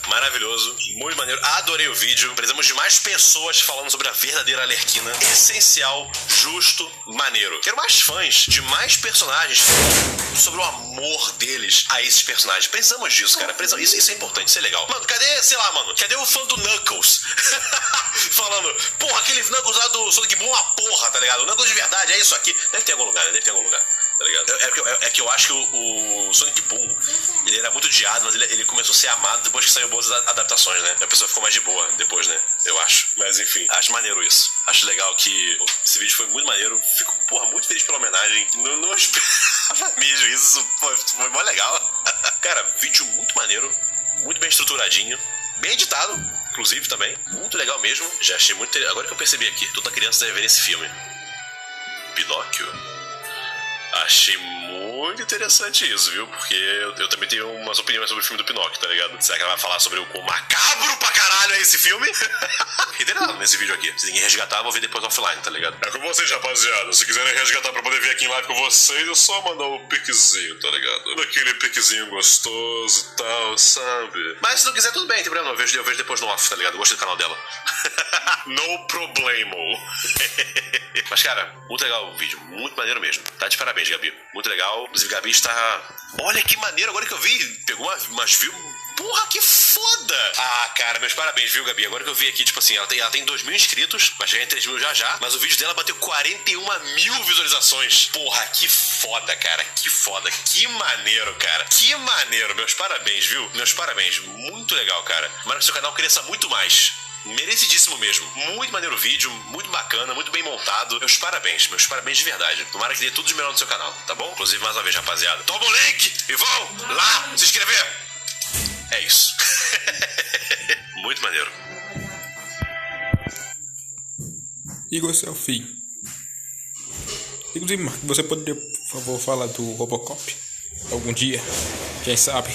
Speaker 3: Maravilhoso, muito maneiro. Adorei o vídeo. Precisamos de mais pessoas falando sobre a verdadeira Arlequina. Essencial, justo, maneiro. Quero mais fãs de mais personagens sobre o amor deles a esses personagens. Precisamos disso, cara. Isso é importante, isso é legal. Mano, cadê o fã do Knuckles? Falando, porra, aquele Knuckles lá do Sonic Boom é uma porra, tá ligado? O Knuckles de verdade, é isso aqui. Deve ter algum lugar, tá ligado? É que eu acho que o Sonic Boom, ele era muito odiado, mas ele começou a ser amado depois que saiu boas adaptações, né? A pessoa ficou mais de boa depois, né? Eu acho. Mas enfim, acho maneiro isso. Acho legal que esse vídeo foi muito maneiro. Fico, porra, muito feliz pela homenagem. Não esperava mesmo isso. Foi mó legal. Cara, vídeo muito maneiro. Muito bem estruturadinho. Bem editado, inclusive, também. Muito legal mesmo. Já achei muito... Agora que eu percebi aqui, toda criança deve ver esse filme. Pinóquio. Achei muito interessante isso, viu? Porque eu também tenho umas opiniões sobre o filme do Pinóquio, tá ligado? Será que ela vai falar sobre o quão macabro pra caralho é esse filme? Interessado nesse vídeo aqui. Se ninguém resgatar, eu vou ver depois offline, tá ligado? É com vocês, rapaziada. Se quiserem resgatar pra poder vir aqui em live com vocês, é só mandar o piquezinho, tá ligado? Daquele piquezinho gostoso e tal, sabe? Mas se não quiser, tudo bem, tem problema. Eu vejo depois no off, tá ligado? Eu gostei do canal dela. No problemo. Mas, cara, muito legal o vídeo. Muito maneiro mesmo. Tá de parabéns, Gabi. Muito legal. Inclusive, Gabi está... Olha que maneiro, agora que eu vi. Pegou umas views... Porra, que foda! Ah, cara, meus parabéns, viu, Gabi? Agora que eu vi aqui, tipo assim, ela tem 2.000 inscritos, vai chegar em 3.000 já, mas o vídeo dela bateu 41.000 visualizações. Porra, que foda, cara, que foda. Que maneiro, cara. Que maneiro, meus parabéns, viu? Meus parabéns. Muito legal, cara. Tomara que seu canal cresça muito mais. Merecidíssimo mesmo. Muito maneiro o vídeo, muito bacana, muito bem montado. Meus parabéns de verdade. Tomara que dê tudo de melhor no seu canal, tá bom? Inclusive, mais uma vez, rapaziada, toma o link e vão lá se inscrever. É isso. Muito maneiro.
Speaker 1: Igor Selfie. Inclusive, Marco, você poderia, por favor, falar do Robocop? Algum dia? Quem sabe?